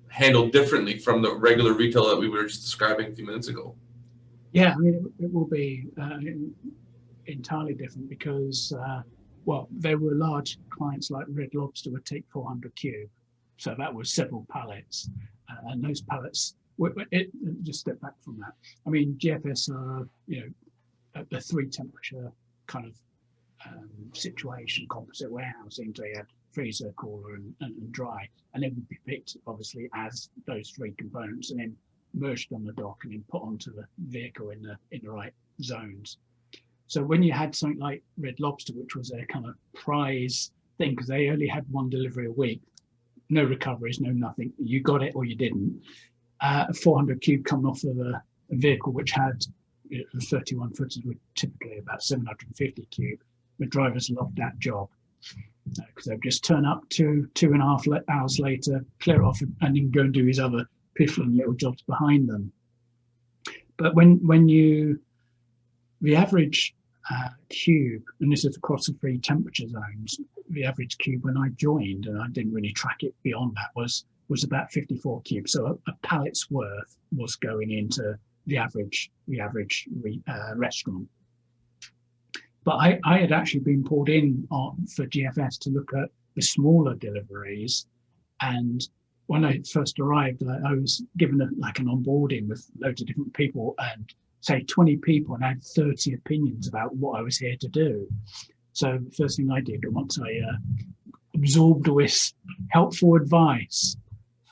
handled differently from the regular retail that we were just describing a few minutes ago? Yeah, I mean, it will be entirely different because, there were large clients like Red Lobster would take 400 cube. So that was several pallets. And those pallets, just step back from that. I mean, GFS are, at the 3 temperature kind of situation, composite warehousing. So you had freezer, cooler and dry. And they would be picked, obviously, as those 3 components and then merged on the dock and then put onto the vehicle in the right zones. So when you had something like Red Lobster, which was their kind of prize thing, because they only had 1 delivery a week, no recoveries, no nothing. You got it or you didn't. 400 cube coming off of a vehicle which had 31 footers were typically about 750 cube. The drivers loved that job because they'd just turn up 2.5 hours later, clear it off, and then go and do his other piffling little jobs behind them. But the average cube, and this is across the 3 temperature zones, the average cube when I joined, and I didn't really track it beyond that, was about 54 cubes. So a pallet's worth was going into the average restaurant. But I had actually been pulled in for GFS to look at the smaller deliveries. And when I first arrived, I was given an onboarding with loads of different people, and say 20 people, and I had 30 opinions about what I was here to do. So the first thing I did once I absorbed all this helpful advice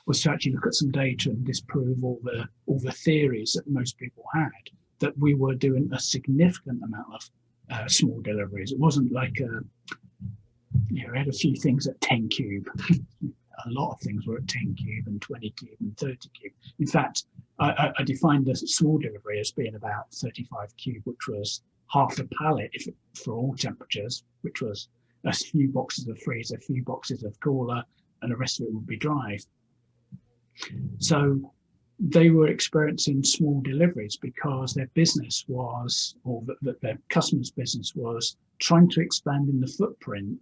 was to actually look at some data and disprove all the theories that most people had, that we were doing a significant amount of small deliveries. It wasn't like we had a few things at 10 cube. A lot of things were at 10 cube and 20 cube and 30 cube. In fact, I defined the small delivery as being about 35 cube, which was half a pallet for all temperatures, which was a few boxes of freezer, a few boxes of cooler, and the rest of it would be dry. So they were experiencing small deliveries because their business was, or their customers' business was trying to expand in the footprint,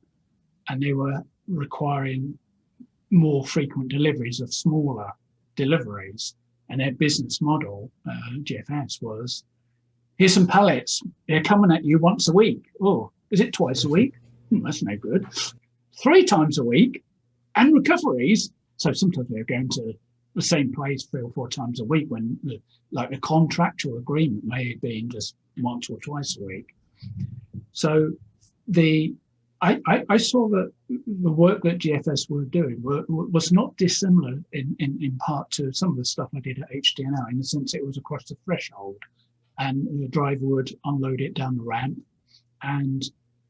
and they were requiring more frequent deliveries of smaller deliveries. And their business model, GFS, was, here's some pallets, they're coming at you once a week. Oh, is it twice a week? That's no good. 3 times a week, and recoveries. So sometimes they're going to the same place 3 or 4 times a week, when the contractual agreement may have been just once or twice a week. So I saw that the work that GFS were doing was not dissimilar in part to some of the stuff I did at HDNL, in the sense it was across the threshold, and the driver would unload it down the ramp and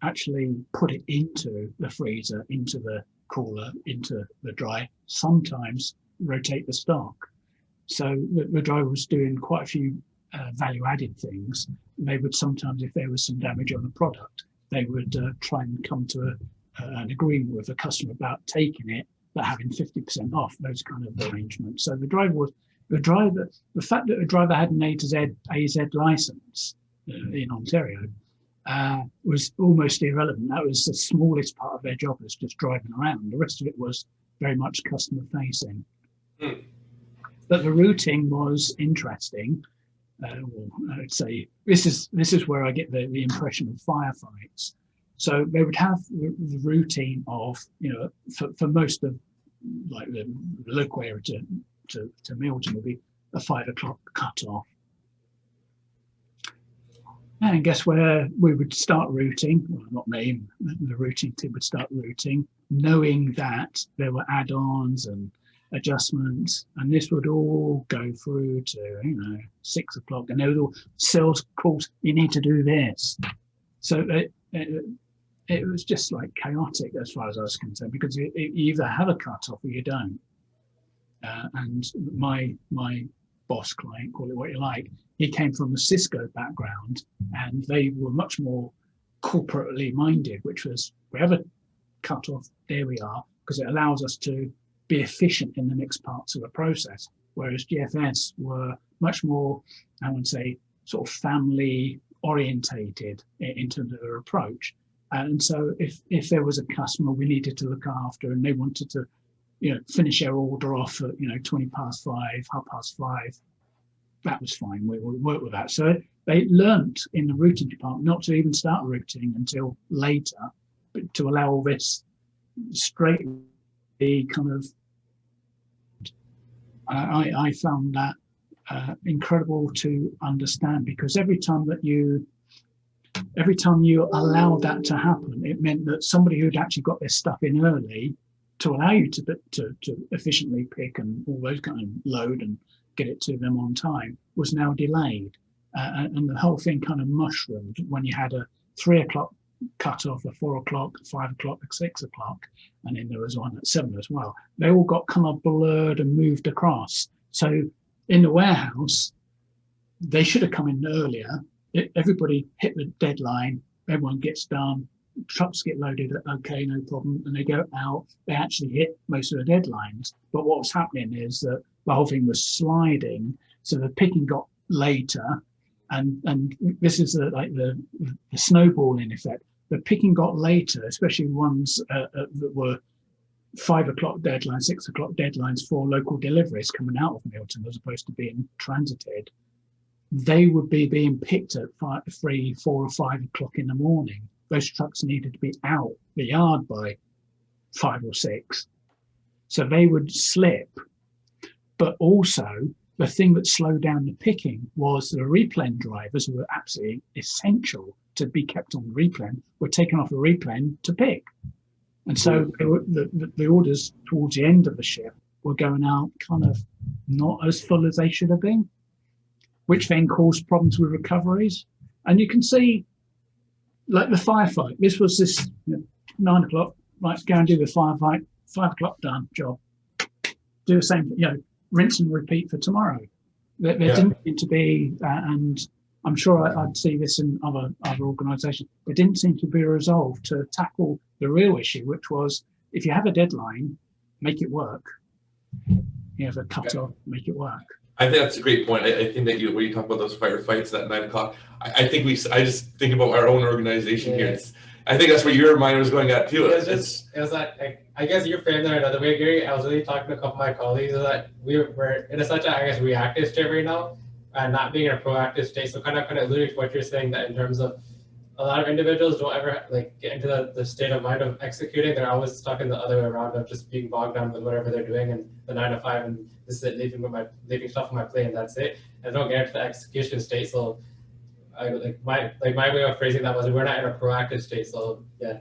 actually put it into the freezer, into the cooler, into the dry, sometimes rotate the stock. So the driver was doing quite a few value-added things. They would sometimes, if there was some damage on a product, they would try and come to an agreement with the customer about taking it, but having 50% off, those kind of arrangements. So the fact that the driver had an A to Z AZ license in Ontario was almost irrelevant. That was the smallest part of their job, was just driving around. The rest of it was very much customer facing. But the routing was interesting. I'd say this is where I get the impression of firefights. So they would have the routine of, for most of the local area to Milton would be a 5 o'clock cut-off. And guess where we would start routing? Well, not me, the routing team would start routing, knowing that there were add-ons and adjustments, and this would all go through to 6 o'clock, and there was all sales calls, you need to do this. So it was just like chaotic as far as I was concerned, because you either have a cut-off or you don't. And my boss client, call it what you like, he came from a Cisco background, and they were much more corporately minded, which was, we have a cut-off, there we are, because it allows us to be efficient in the next parts of the process. Whereas GFS were much more, I would say, sort of family orientated in terms of their approach. And so if there was a customer we needed to look after, and they wanted to, finish their order off at 20 past 5, 5:30, that was fine. We would work with that. So they learnt in the routing department not to even start routing until later, but to allow all this straight kind of. I found that incredible to understand, because every time you allowed that to happen, it meant that somebody who'd actually got their stuff in early to allow you to efficiently pick and all those kind of load and get it to them on time was now delayed, and the whole thing kind of mushroomed when you had a 3 o'clock cut off, a 4 o'clock, 5 o'clock, 6 o'clock, and then there was one at 7 as well. They all got kind of blurred and moved across. So in the warehouse, they should have come in earlier. Everybody hit the deadline, everyone gets done, trucks get loaded, okay, no problem, and they go out, they actually hit most of the deadlines. But what was happening is that the whole thing was sliding, so the picking got later, and this is like the snowballing effect. The picking got later, especially ones that were 5 o'clock deadlines, 6 o'clock deadlines for local deliveries coming out of Milton as opposed to being transited. They would be being picked at 3, 4 or 5 o'clock in the morning. Those trucks needed to be out the yard by 5 or 6. So they would slip. But also the thing that slowed down the picking was the replen drivers, who were absolutely essential to be kept on the replen, were taken off the replen to pick. And so the orders towards the end of the shift were going out kind of not as full as they should have been, which then caused problems with recoveries. And you can see, like the firefight, this was this 9 o'clock, right, go and do the firefight, 5 o'clock, done, job. Do the same, rinse and repeat for tomorrow. There didn't seem to be, and I'm sure I'd see this in other organisations, there didn't seem to be a resolve to tackle the real issue, which was if you have a deadline, make it work. You have a cut-off, make it work. I think that's a great point. I think that when you talk about those firefights at 9 o'clock, I just think about our own organization here. I think that's where your mind was going at too. It was like, I guess you framed it another way, Gary. I was really talking to a couple of my colleagues that we're in such a, I guess, reactive state right now, and not being in a proactive state. So kind of alluding to what you're saying, that in terms of a lot of individuals don't ever get into the state of mind of executing. They're always stuck in the other way around of just being bogged down with whatever they're doing and the 9 to 5, and this is it, leaving stuff on my plate, and that's it. And don't get into the execution state. So my way of phrasing that was, we're not in a proactive state. So yeah.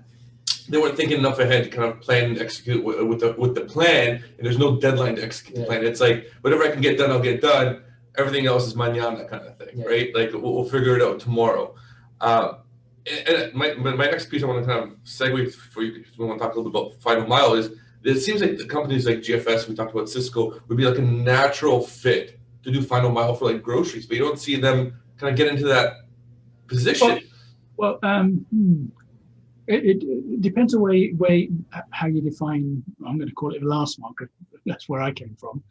They weren't thinking enough ahead to kind of plan and execute with the plan, and there's no deadline to execute the plan. It's like, whatever I can get done, I'll get done. Everything else is mañana kind of thing, right? Like we'll figure it out tomorrow. And my next piece I want to kind of segue for you, if we want to talk a little bit about final mile, is that it seems like the companies like GFS, we talked about Cisco, would be like a natural fit to do final mile for like groceries, but you don't see them kind of get into that position. Well, it depends on how you define. I'm going to call it the last mile, because that's where I came from.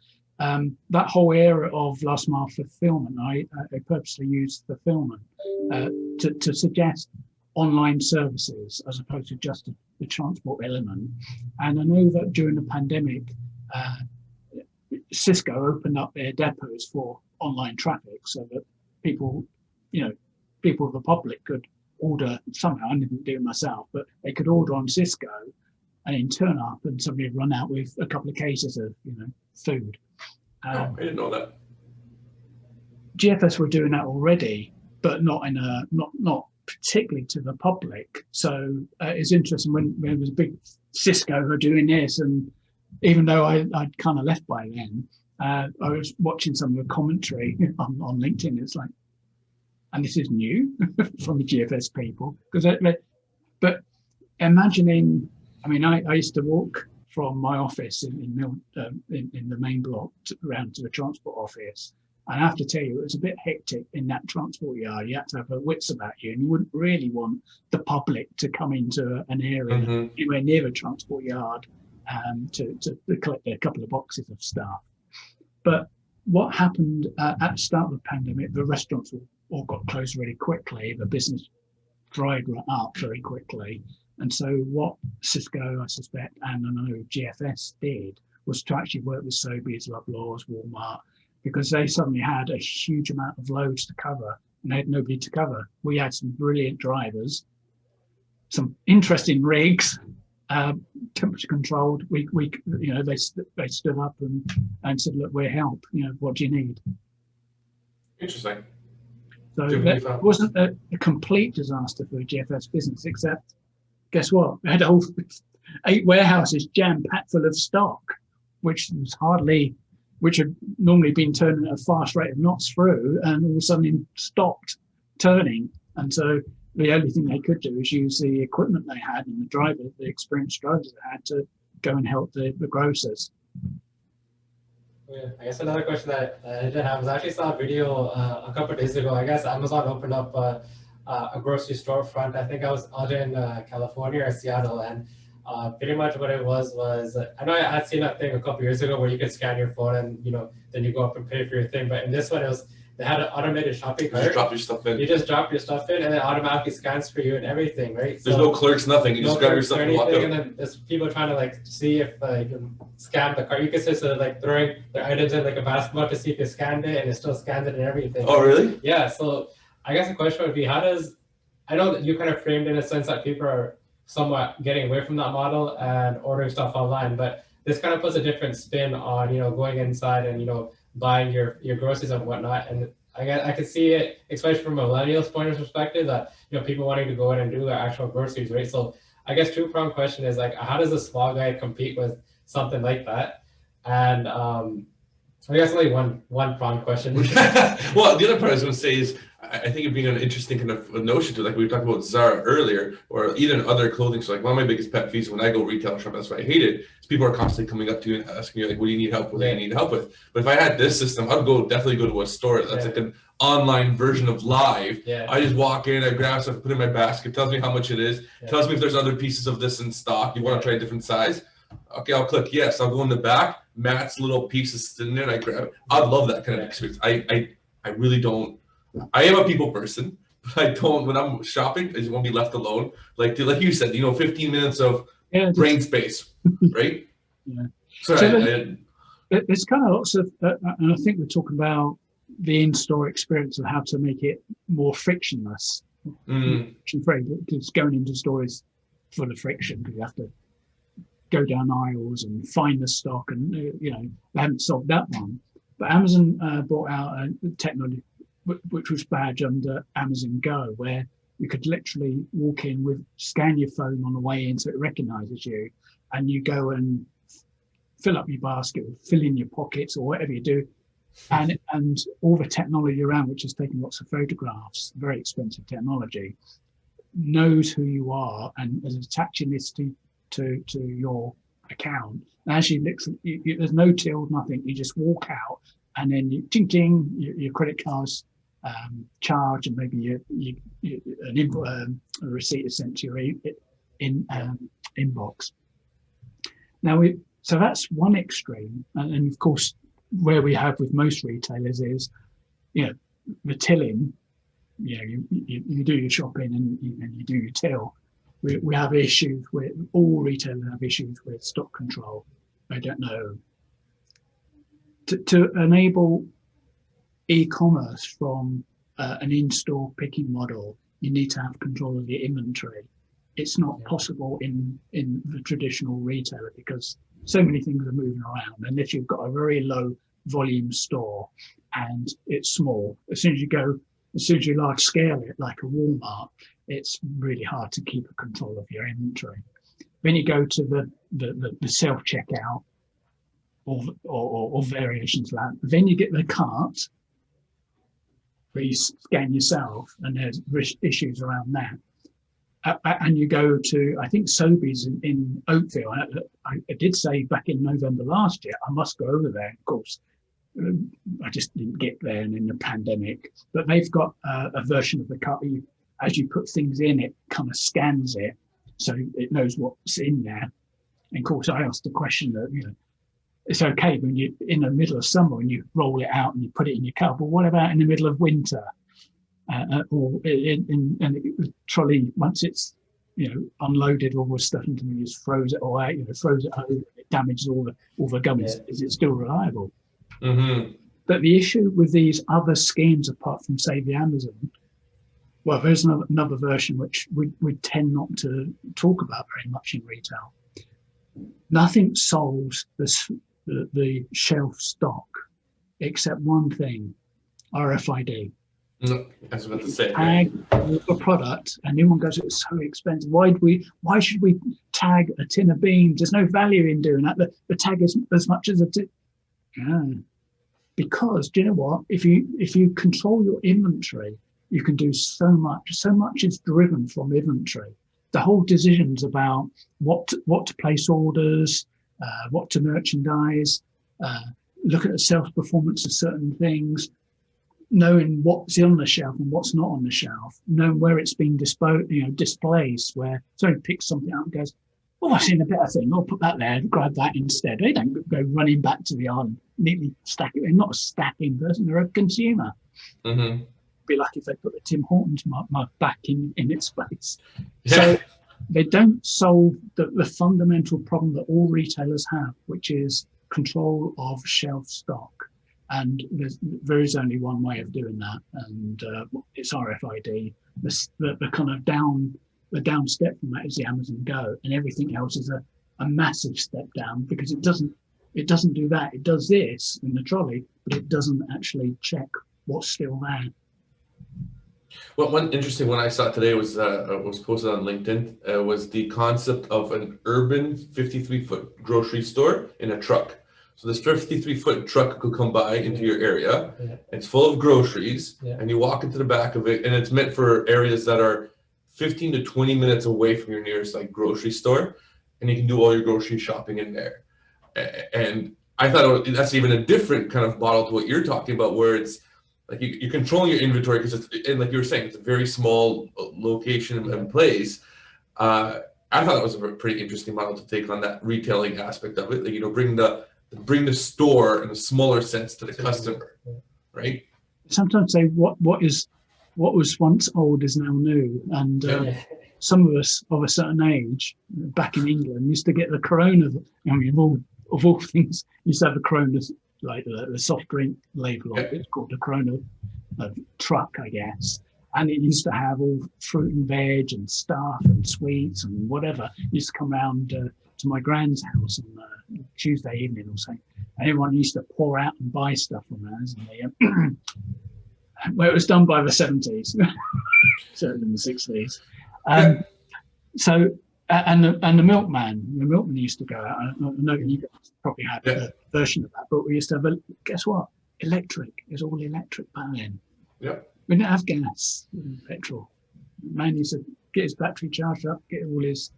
That whole area of last mile fulfillment, I purposely used fulfillment to suggest online services as opposed to just the transport element. And I know that during the pandemic, Cisco opened up their depots for online traffic so that people of the public could order somehow. I didn't do it myself, but they could order on Cisco and then turn up and somebody would run out with a couple of cases of food. I didn't know that. GFS were doing that already, but not particularly to the public. So it's interesting when there was a big Cisco who were doing this, and even though I'd kind of left by then, I was watching some of the commentary on LinkedIn. It's like, and this is new from the GFS people, but imagining, I mean, I used to walk from my office in the main block around to the transport office. And I have to tell you, it was a bit hectic in that transport yard. You had to have a wits about you, and you wouldn't really want the public to come into an area anywhere near the transport yard to collect a couple of boxes of stuff. But what happened at the start of the pandemic, the restaurants all got closed really quickly. The business dried up very quickly. And so what Cisco, I suspect, and I know GFS did, was to actually work with Sobeys, Loblaws, Walmart, because they suddenly had a huge amount of loads to cover and they had nobody to cover. We had some brilliant drivers, some interesting rigs, temperature controlled. They stood up and said, "Look, we're help. What do you need?" Interesting. So it wasn't a complete disaster for the GFS business, except guess what? They had 8 warehouses jam-packed full of stock, which had normally been turning at a fast rate of knots through, and all of a sudden stopped turning. And so the only thing they could do is use the equipment they had and the experienced drivers they had to go and help the grocers. Yeah, I guess another question that I did have was, I actually saw a video a couple of days ago. I guess Amazon opened up a grocery storefront. I think I was either in California or Seattle, and pretty much what it was I know I had seen that thing a couple of years ago where you could scan your phone and then you go up and pay for your thing. But in this one, it they had an automated shopping You cart. just drop your stuff in. You just drop your stuff in, and it automatically scans for you and everything, right? There's no clerks, nothing. You just grab your stuff and walk out. And then there's people trying to like see if you can scan the cart. You can just like throwing their items in like a basketball to see if you scanned it, and it still scanned it and everything. Oh, really? Yeah. So I guess the question would be, I know that you kind of framed in a sense that people are somewhat getting away from that model and ordering stuff online, but this kind of puts a different spin on, going inside and, buying your groceries and whatnot. And I can see it, especially from a millennials point of perspective, that, people wanting to go in and do their actual groceries, right? So I guess two-pronged question is like, how does a small guy compete with something like that? And I guess only one pronged question. Well, the other part I was going to say is, I think it'd be an interesting kind of notion to, like we were talking about Zara earlier, or even other clothing. So like one of my biggest pet peeves when I go retail shop, that's why I hate it, is people are constantly coming up to you and asking you like, what do you need help with? What do you need help with? But if I had this system, I'd definitely go to a store that's like an online version of Live. Yeah. I just walk in, I grab stuff, put it in my basket, tells me how much it is, tells me if there's other pieces of this in stock. You want to try a different size? Okay, I'll click yes. I'll go in the back. Matt's little pieces sitting there, and I grab it. I'd love that kind of experience. I really don't. I am a people person, but I don't. When I'm shopping, I just want to be left alone. Like you said, 15 minutes of brain space, right? Yeah. Sorry, there's kind of lots of, and I think we're talking about the in-store experience of how to make it more frictionless, friction-free. Because going into stores full of friction, because you have to go down aisles and find the stock, and they haven't solved that one. But Amazon brought out a technology which was badged under Amazon Go, where you could literally walk in scan your phone on the way in so it recognizes you, and you go and fill up your basket, fill in your pockets or whatever you do, and all the technology around, which has taken lots of photographs, very expensive technology, knows who you are and is attaching this to your account. And as you literally, there's no till, nothing. You just walk out, and then your credit card's charge, and maybe a receipt is sent to your inbox. Now, so that's one extreme, and of course, where we have with most retailers is, the tilling. You do your shopping and you do your till. We have issues with, all retailers have issues with stock control. I don't know. To enable e-commerce from an in-store picking model, you need to have control of your inventory. It's not possible in the traditional retailer because so many things are moving around. Unless you've got a very low volume store and it's small, as soon as you large scale it, like a Walmart, it's really hard to keep a control of your inventory. Then you go to the self checkout or variations of that. Then you get the cart where you scan yourself, and there's issues around that. And you go to, I think Sobeys in Oakville. I did say back in November last year, I must go over there. Of course, I just didn't get there and in the pandemic. But they've got a version of the cart. As you put things in, it kind of scans it, so it knows what's in there. And of course, I asked the question that, it's okay when you're in the middle of summer and you roll it out and you put it in your car, but what about in the middle of winter? Or in the trolley, once it's unloaded, all the stuff into me, just throws it away, throws it over, it damages all the gummies. Is it still reliable? Mm-hmm. But the issue with these other schemes, apart from say the Amazon, well, there's another version which we tend not to talk about very much in retail. Nothing solves the shelf stock except one thing: RFID. I was about to say. Tag the product, and everyone goes, "It's so expensive. Why should we tag a tin of beans? There's no value in doing that. The tag is as much as a tin." Yeah. Because do you know what? If you control your inventory, you can do so much. So much is driven from inventory. The whole decisions about what to place orders, what to merchandise, look at the sales performance of certain things, knowing what's on the shelf and what's not on the shelf, knowing where it's been displayed, where somebody picks something up and goes, oh, I've seen a better thing. I'll put that there, grab that instead. They don't go running back to the island, neatly stack it. They're not a stacking person, they're a consumer. Mm-hmm. Be lucky if they put the Tim Hortons mug back in its place. Yeah. So they don't solve the fundamental problem that all retailers have, which is control of shelf stock. And there is only one way of doing that, and it's RFID. The kind of down step from that is the Amazon Go, and everything else is a massive step down, because it doesn't do that. It does this in the trolley, but it doesn't actually check what's still there. Well, one interesting one I saw today was posted on LinkedIn, was the concept of an urban 53-foot grocery store in a truck. So this 53-foot truck could come by into your area. Yeah. It's full of groceries, Yeah. and you walk into the back of it, and it's meant for areas that are 15 to 20 minutes away from your nearest like grocery store, and you can do all your grocery shopping in there. And I thought that's even a different kind of model to what you're talking about, where it's like you're controlling your inventory, because it's, and like you were saying, it's a very small location and place. I thought that was a pretty interesting model to take on that retailing aspect of it. Like, you know, bring the store in a smaller sense to the customer, right? Sometimes say what was once old is now new, and some of us of a certain age back in England used to get the Corona. I mean, of all things, used to have the Corona, like the soft drink label on it. It's called the Corona truck, I guess. And it used to have all fruit and veg and stuff and sweets and whatever. It used to come round to my grand's house on Tuesday evening or so. And everyone used to pour out and buy stuff from us. And well, it was done by the 70s, certainly in the 60s. So, and the milkman used to go out. I know you guys probably had a version of that, but we used to have guess what? Electric. It's all electric back then. Yeah. We didn't have gas, petrol. Man used to get his battery charged up, get all his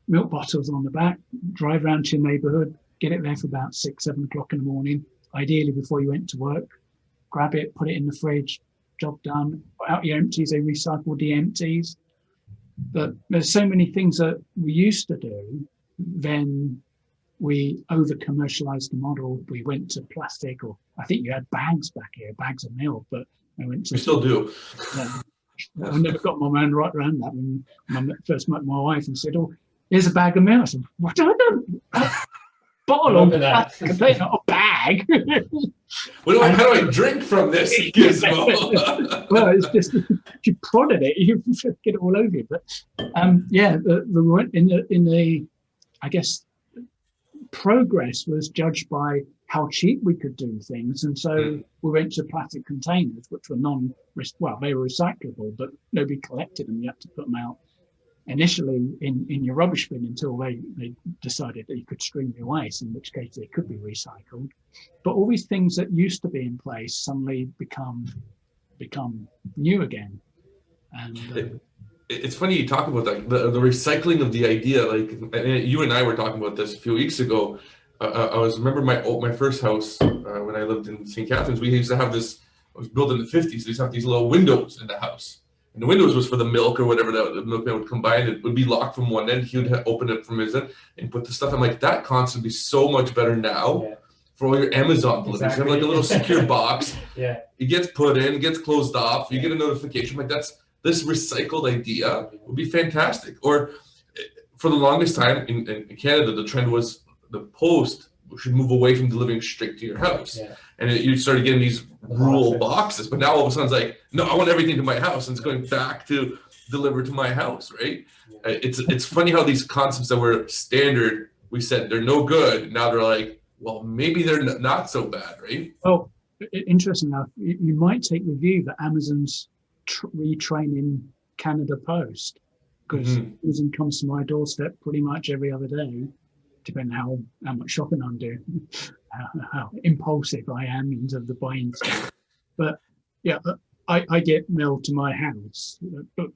milk bottles on the back, drive around to your neighbourhood, get it there for about 6, 7 o'clock in the morning, ideally before you went to work, grab it, put it in the fridge, job done, put out your empties, they recycled the empties. But there's so many things that we used to do, then we over-commercialised the model. We went to plastic, or I think you had bags back here, bags of milk, but I went to... We still do. I never got my mind right around that when I first met my wife and said, "Oh, here's a bag of milk." I said, "What? I don't bottle of plastic container, not a bag." How do I drink from this gizmo? Well, it's just if you prodded it, you get it all over you. But in the I guess progress was judged by how cheap we could do things, and so we went to plastic containers, which were they were recyclable, but nobody collected them. You had to put them out initially in your rubbish bin until they decided that you could stream your waste, in which case they could be recycled. But all these things that used to be in place suddenly become new again. And it's funny you talk about that, the recycling of the idea. Like, you and I were talking about this a few weeks ago. I remember my first house when I lived in St. Catharines. We used to have this. It was built in the 50s. We used to have these little windows in the house. And the windows was for the milk or whatever that the milkman would come by, and it would be locked from one end. He would open it from his end and put the stuff. I'm like, that concept would be so much better now for all your Amazon deliveries. Exactly. You have like a little secure box. It gets put in, gets closed off. You get a notification. Like, this recycled idea would be fantastic. Or for the longest time in Canada, the trend was the post should move away from delivering straight to your house. And you started getting these rural boxes, but now all of a sudden it's like, no, I want everything to my house, and it's going back to deliver to my house, right? It's funny how these concepts that were standard, we said they're no good, now they're like, well, maybe they're not so bad, right? Well, interesting enough, you might take the view that Amazon's retraining Canada Post, because Amazon comes to my doorstep pretty much every other day, depending how much shopping I'm doing, how impulsive I am in terms of the buying stuff. But yeah, I get mail to my house, but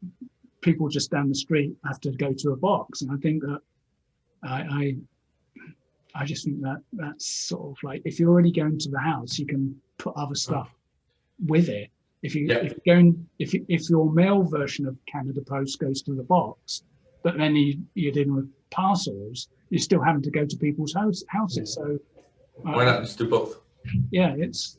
people just down the street have to go to a box. And I think that I just think that that's sort of like, if you're already going to the house, you can put other stuff with it. If your mail version of Canada Post goes to the box, but then you're dealing with parcels. You're still having to go to people's houses. So why not just do both? Yeah, it's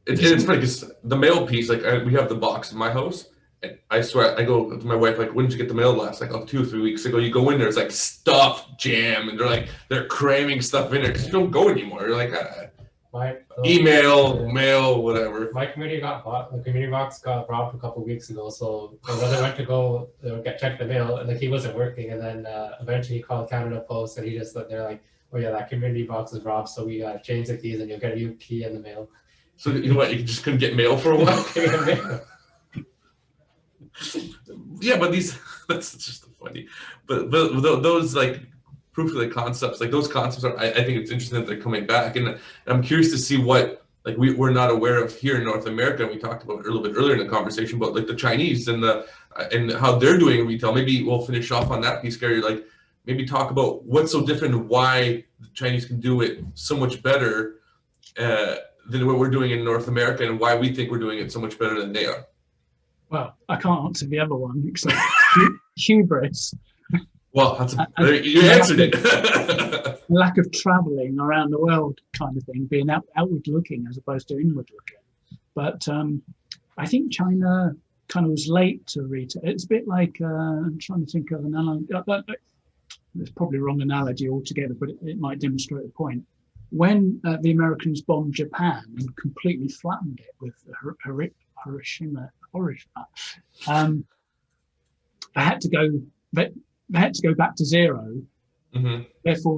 funny because the mail piece, like we have the box in my house. And I swear, I go to my wife, like, when did you get the mail last? Like, 2 or 3 weeks ago. You go in there, it's like stuff, jam, and they're cramming stuff in there because you don't go anymore. You're like, email, mail, whatever. My community the community box got robbed a couple of weeks ago. So my brother went to go check the mail, and like he wasn't working. And then eventually he called Canada Post, and he just they're like, oh yeah, that community box is robbed, so we change the keys, and you'll get a new key in the mail. So you know what? You just couldn't get mail for a while. Yeah, but that's just funny. But those like proof of the concepts, like those concepts are. I think it's interesting that they're coming back, and I'm curious to see what like we're not aware of here in North America. And we talked about it a little bit earlier in the conversation about like the Chinese and how they're doing in retail. Maybe we'll finish off on that piece, Gary. Like maybe talk about what's so different and why the Chinese can do it so much better than what we're doing in North America, and why we think we're doing it so much better than they are. Well, I can't answer the other one except hubris. Well, you answered it. Lack of traveling around the world kind of thing, being outward looking as opposed to inward looking. But I think China kind of was late to retail. It's a bit like, I'm trying to think of an analogy. It's probably a wrong analogy altogether, but it might demonstrate the point. When the Americans bombed Japan and completely flattened it with Hiroshima, they had to go back to zero. Mm-hmm. Therefore,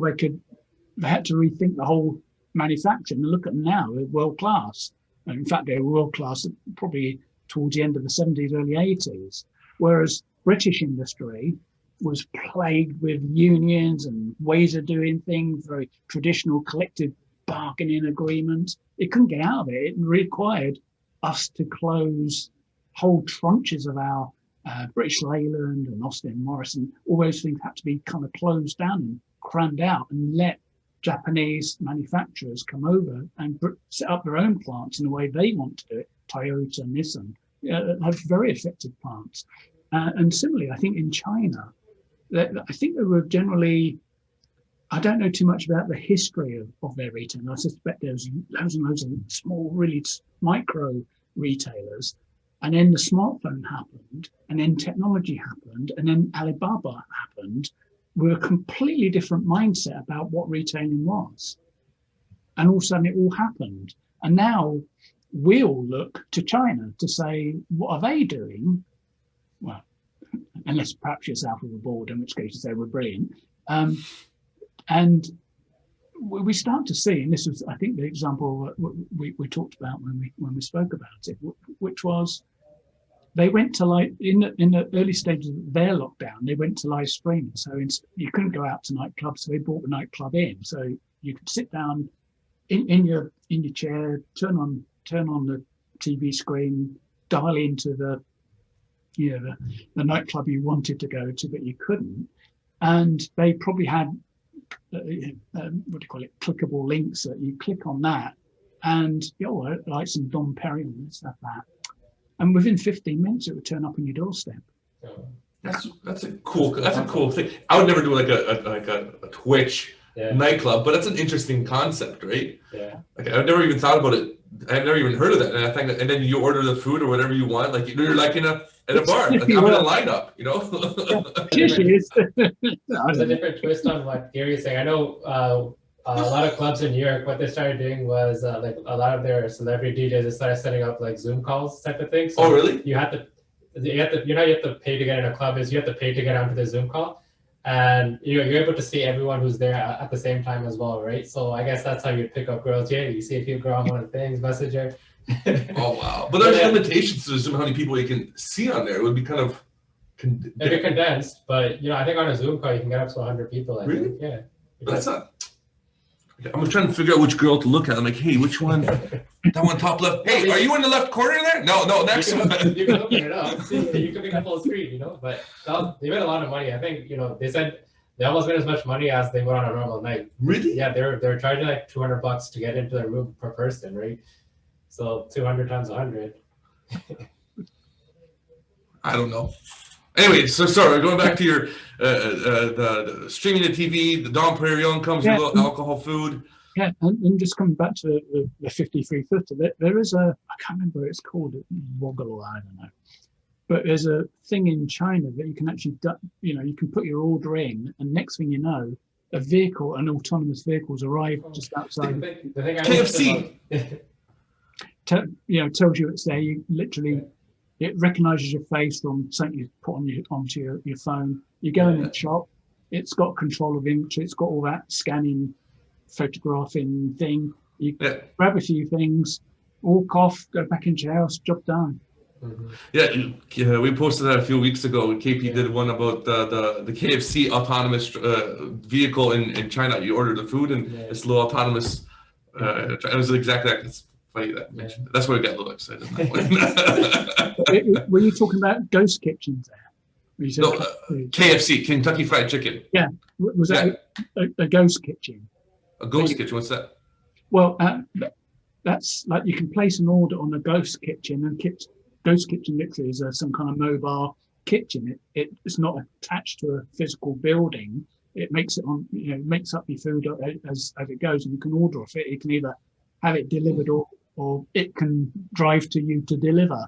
they had to rethink the whole manufacturing. And look at them now; they're world class. And in fact, they were world class probably towards the end of the 70s, early 80s. Whereas British industry was plagued with unions and ways of doing things, very traditional collective bargaining agreements. It couldn't get out of it. It required us to close whole tranches of our British Leyland and Austin Morrison. All those things had to be kind of closed down and crammed out, and let Japanese manufacturers come over and set up their own plants in the way they want to do it. Toyota, Nissan have very effective plants. And similarly, I think in China, I think they were generally, I don't know too much about the history of their retail. I suspect there's loads and loads of small, really micro retailers. And then the smartphone happened, and then technology happened, and then Alibaba happened. With a completely different mindset about what retailing was. And all of a sudden it all happened. And now we all look to China to say, what are they doing? Well, unless perhaps you're south of the border, in which case you say we're brilliant. And we start to see, and this was, I think, the example we talked about when we spoke about it, which was they went to in the early stages of their lockdown, they went to live streaming. So you couldn't go out to nightclubs, so they brought the nightclub in. So you could sit down in your chair, turn on the TV screen, dial into the nightclub you wanted to go to, but you couldn't. And they probably had what do you call it? Clickable links that you click on that, and like some Dom Perignon and stuff like that. And within 15 minutes, it would turn up on your doorstep. That's a cool thing. I would never do like a Twitch nightclub, but that's an interesting concept, right? Yeah. Like I've never even thought about it. I've never even heard of that. And I think and then you order the food or whatever you want, like you're like in a bar, like I'm in a lineup, you know. There's a different twist on what Gary's saying. I know a lot of clubs in New York, what they started doing was like a lot of their celebrity DJs, they started setting up like Zoom calls type of thing. So oh, really? You have to pay to get in a club is you have to pay to get onto the Zoom call, and you're able to see everyone who's there at the same time as well, right? So I guess that's how you pick up girls. Yeah, you see a few girl on one of the things, message her. Oh wow! But there's limitations to Zoom how many people you can see on there. It would be kind of it'd be condensed, but I think on a Zoom call you can get up to 100 people. I think. Yeah. But that's not. I'm trying to figure out which girl to look at. I'm like, hey, which one? That one top left. Hey, are you in the left corner there? No, next one. You can open it up. You can make a full screen, But they made a lot of money. I think, they said they almost made as much money as they would on a normal night. Really? Yeah, they're charging like $200 to get into their room per person, right? So 200 times 100. I don't know. Anyway, so sorry, going back to your the streaming the TV, the Dom Perignon comes with a little alcohol food. Yeah, and just coming back to the 5350, there is I can't remember what it's called, Woggle, I don't know. But there's a thing in China that you can actually, you can put your order in, and next thing you know, an autonomous vehicle's arrived just outside. The thing KFC. Tells you it's there. You literally, it recognizes your face from something you put onto your phone. You go in the shop, it's got control of inventory, it's got all that scanning, photographing thing. You grab a few things, walk off, go back into your house, job done. Yeah, we posted that a few weeks ago. KP did one about the KFC autonomous vehicle in China. You order the food and it's a little autonomous. It was exactly that. It's funny that mentioned. That's why we got a little excited. Were you talking about ghost kitchens there? No, KFC, Kentucky Fried Chicken. Yeah, was that a ghost kitchen? A ghost kitchen? What's that? Well, that's like you can place an order on a ghost kitchen, and ghost kitchen literally is some kind of mobile kitchen. It's not attached to a physical building. It makes it makes up your food as it goes, and you can order off it. You can either have it delivered or it can drive to you to deliver.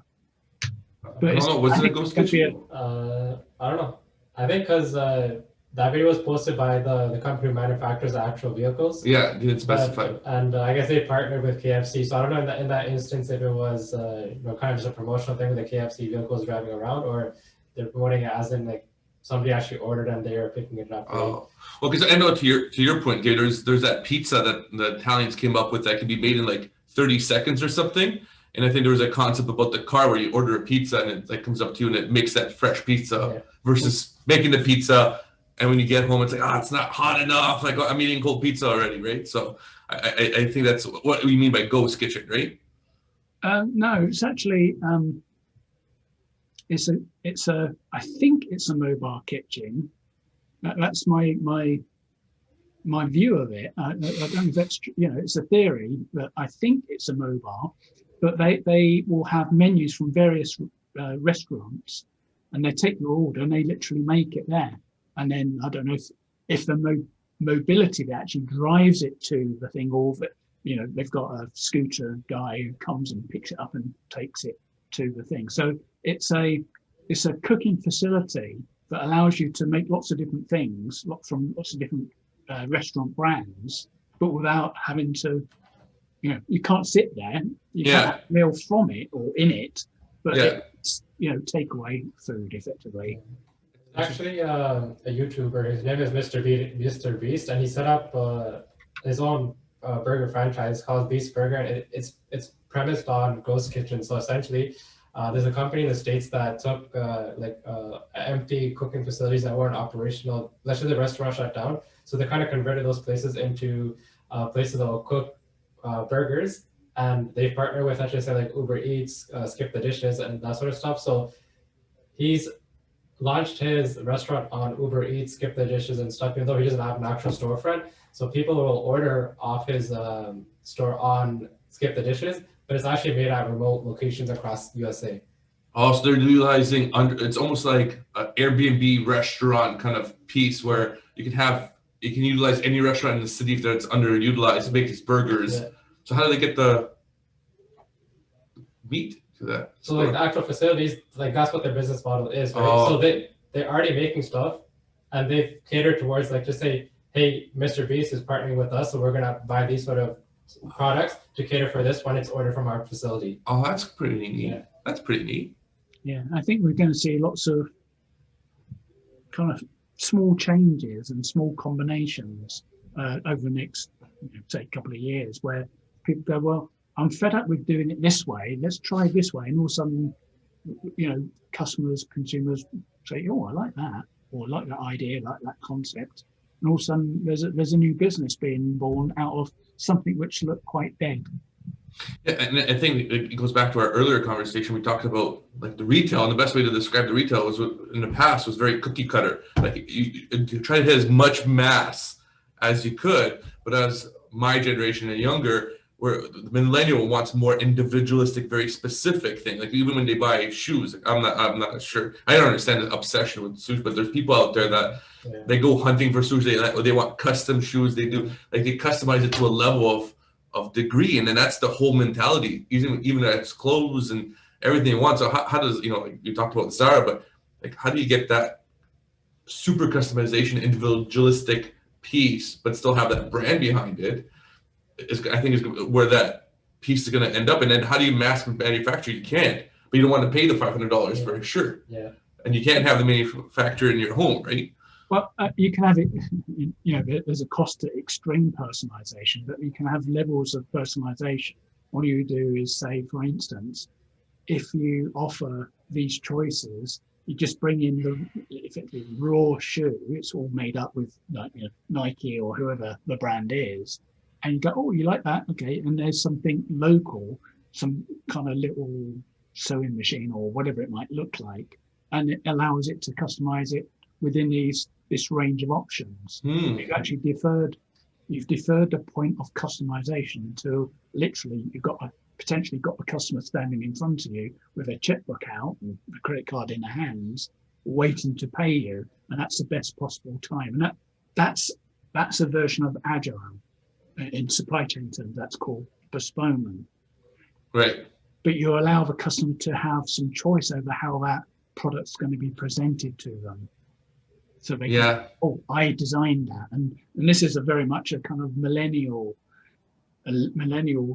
But was it a ghost kitchen? I don't know. I think because that video was posted by the company who manufactures the actual vehicles. Yeah, it didn't specify. And I guess they partnered with KFC. So I don't know in that instance if it was kind of just a promotional thing with the KFC vehicles driving around, or they're promoting it as in like somebody actually ordered and they are picking it up. Oh, well, because I know to your point, Gabe, there's that pizza that the Italians came up with that can be made in like 30 seconds or something. And I think there was a concept about the car where you order a pizza and it like comes up to you and it makes that fresh pizza versus making the pizza. And when you get home, it's like, it's not hot enough. Like, I'm eating cold pizza already, right? So I think that's what we mean by ghost kitchen, right? No, it's actually, I think it's a mobile kitchen. That's my view of it. I don't know if that's, it's a theory, but I think it's a mobile. But they will have menus from various restaurants, and they take your order and they literally make it there. And then I don't know if the mobility that actually drives it to the thing, or that they've got a scooter guy who comes and picks it up and takes it to the thing. So it's a cooking facility that allows you to make lots of different things, from lots of different restaurant brands, but without having to. You can't sit there. You can't have a meal from it or in it, but it's takeaway food effectively. Actually, a YouTuber. His name is Mr. Beast, and he set up his own burger franchise called Beast Burger, and it's premised on ghost kitchen. So essentially, there's a company in the States that took empty cooking facilities that weren't operational. Let's say the restaurant shut down, so they kind of converted those places into places that will cook burgers, and they partner with, let's just say, like Uber Eats, Skip the Dishes, and that sort of stuff. So he's launched his restaurant on Uber Eats, Skip the Dishes, and stuff, even though he doesn't have an actual storefront. So people will order off his store on Skip the Dishes, but it's actually made at remote locations across USA. Oh, so they're utilizing it's almost like an Airbnb restaurant kind of piece where you can utilize any restaurant in the city if it's underutilized to make these burgers. Yeah. So how do they get the meat to that? So like the actual facilities, like that's what their business model is, right? So they're already making stuff, and they've catered towards, like, just say, hey, Mr. Beast is partnering with us, so we're gonna buy these sort of products to cater for this when it's ordered from our facility. Oh, that's pretty neat. Yeah. That's pretty neat. Yeah, I think we're going to see lots of kind of small changes and small combinations over the next, say, couple of years, where people go, well, I'm fed up with doing it this way. Let's try it this way. And all of a sudden, customers, consumers say, oh, I like that, or I like that idea, like that concept. And all of a sudden, there's a new business being born out of something which looked quite dead. Yeah, and I think it goes back to our earlier conversation. We talked about like the retail, and the best way to describe the retail was in the past was very cookie cutter. Like you try to hit as much mass as you could, but as my generation and younger, where the millennial wants more individualistic, very specific thing. Like even when they buy shoes, like I'm not sure. I don't understand the obsession with shoes, but there's people out there that they go hunting for shoes. They want custom shoes. They do like they customize it to a level of degree, and then that's the whole mentality. Even as clothes and everything you want. So how does like you talked about Zara, but like how do you get that super customization, individualistic piece, but still have that brand behind it? I think is where that piece is going to end up. And then how do you mass manufacture? You can't, but you don't want to pay the $500 for a shirt. Yeah. And you can't have the manufacturer in your home, right? Well, you can have it, there's a cost to extreme personalization, but you can have levels of personalization. All you do is say, for instance, if you offer these choices, you just bring in the effectively raw shoe. It's all made up with Nike or whoever the brand is. And you go, oh, you like that? Okay. And there's something local, some kind of little sewing machine or whatever it might look like. And it allows it to customize it within this range of options. You've actually deferred the point of customization until literally you've potentially got the customer standing in front of you with a checkbook out and a credit card in their hands, waiting to pay you. And that's the best possible time. And that's a version of agile. In supply chain terms, that's called postponement. Right. But you allow the customer to have some choice over how that product's going to be presented to them. So they can, I designed that. And this is very much a kind of millennial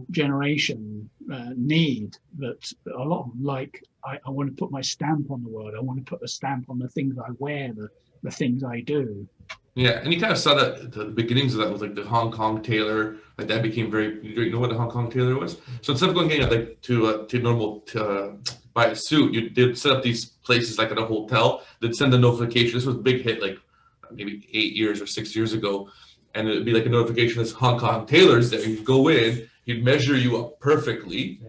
generation need that a lot of them like, I want to put my stamp on the world. I want to put a stamp on the things I wear, the things I do. Yeah, and you kind of saw that the beginnings of that was like the Hong Kong tailor, like that became very. You know what the Hong Kong tailor was? So instead of going like to normal buy a suit, they'd set up these places like at a hotel. They'd send a notification. This was a big hit, like maybe 8 years or 6 years ago, and it'd be like a notification. This Hong Kong tailor's there. You'd go in, he'd measure you up perfectly,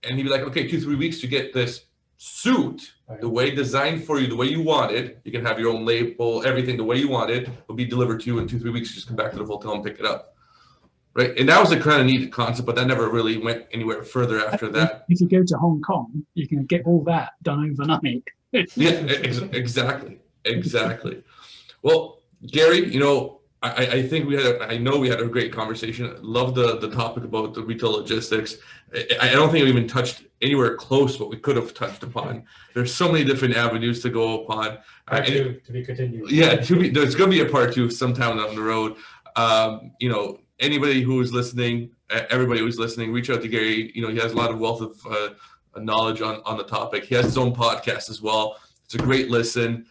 and he'd be like, okay, 2-3 weeks to get this suit the way designed for you, the way you want it. You can have your own label, everything the way you want it will be delivered to you in 2-3 weeks. You just come back to the hotel and pick it up, right? And that was a kind of neat concept, but that never really went anywhere further after that. If you go to Hong Kong, you can get all that done overnight. Yeah, exactly. Well, Gary, I think we had a great conversation. Love the topic about the retail logistics. I don't think we even touched anywhere close what we could have touched upon. There's so many different avenues to go upon. Part two to be continued. Yeah, there's going to be a part 2 sometime down the road. Anybody who is listening, everybody who's listening, reach out to Gary. He has a lot of wealth of knowledge on the topic. He has his own podcast as well. It's a great listen.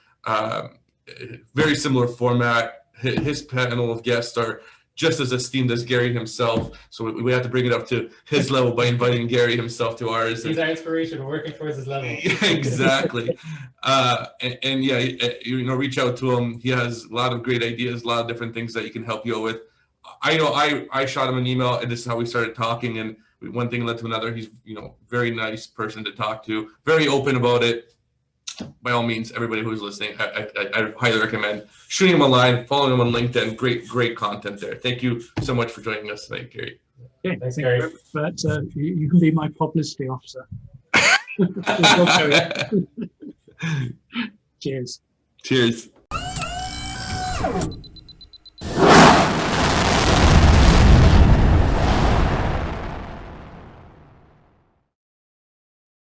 Very similar format. His panel of guests are just as esteemed as Gary himself. So we have to bring it up to his level by inviting Gary himself to ours. He's our inspiration. We're working towards his level. Exactly. Reach out to him. He has a lot of great ideas, a lot of different things that he can help you out with. I know I shot him an email, and this is how we started talking, and one thing led to another. He's, very nice person to talk to, very open about it. By all means, everybody who's listening, I highly recommend shooting him a line, following him on LinkedIn. Great content there. Thank you so much for joining us tonight, Gary. Yeah, thanks, Gary. But you can be my publicity officer. Cheers. Cheers.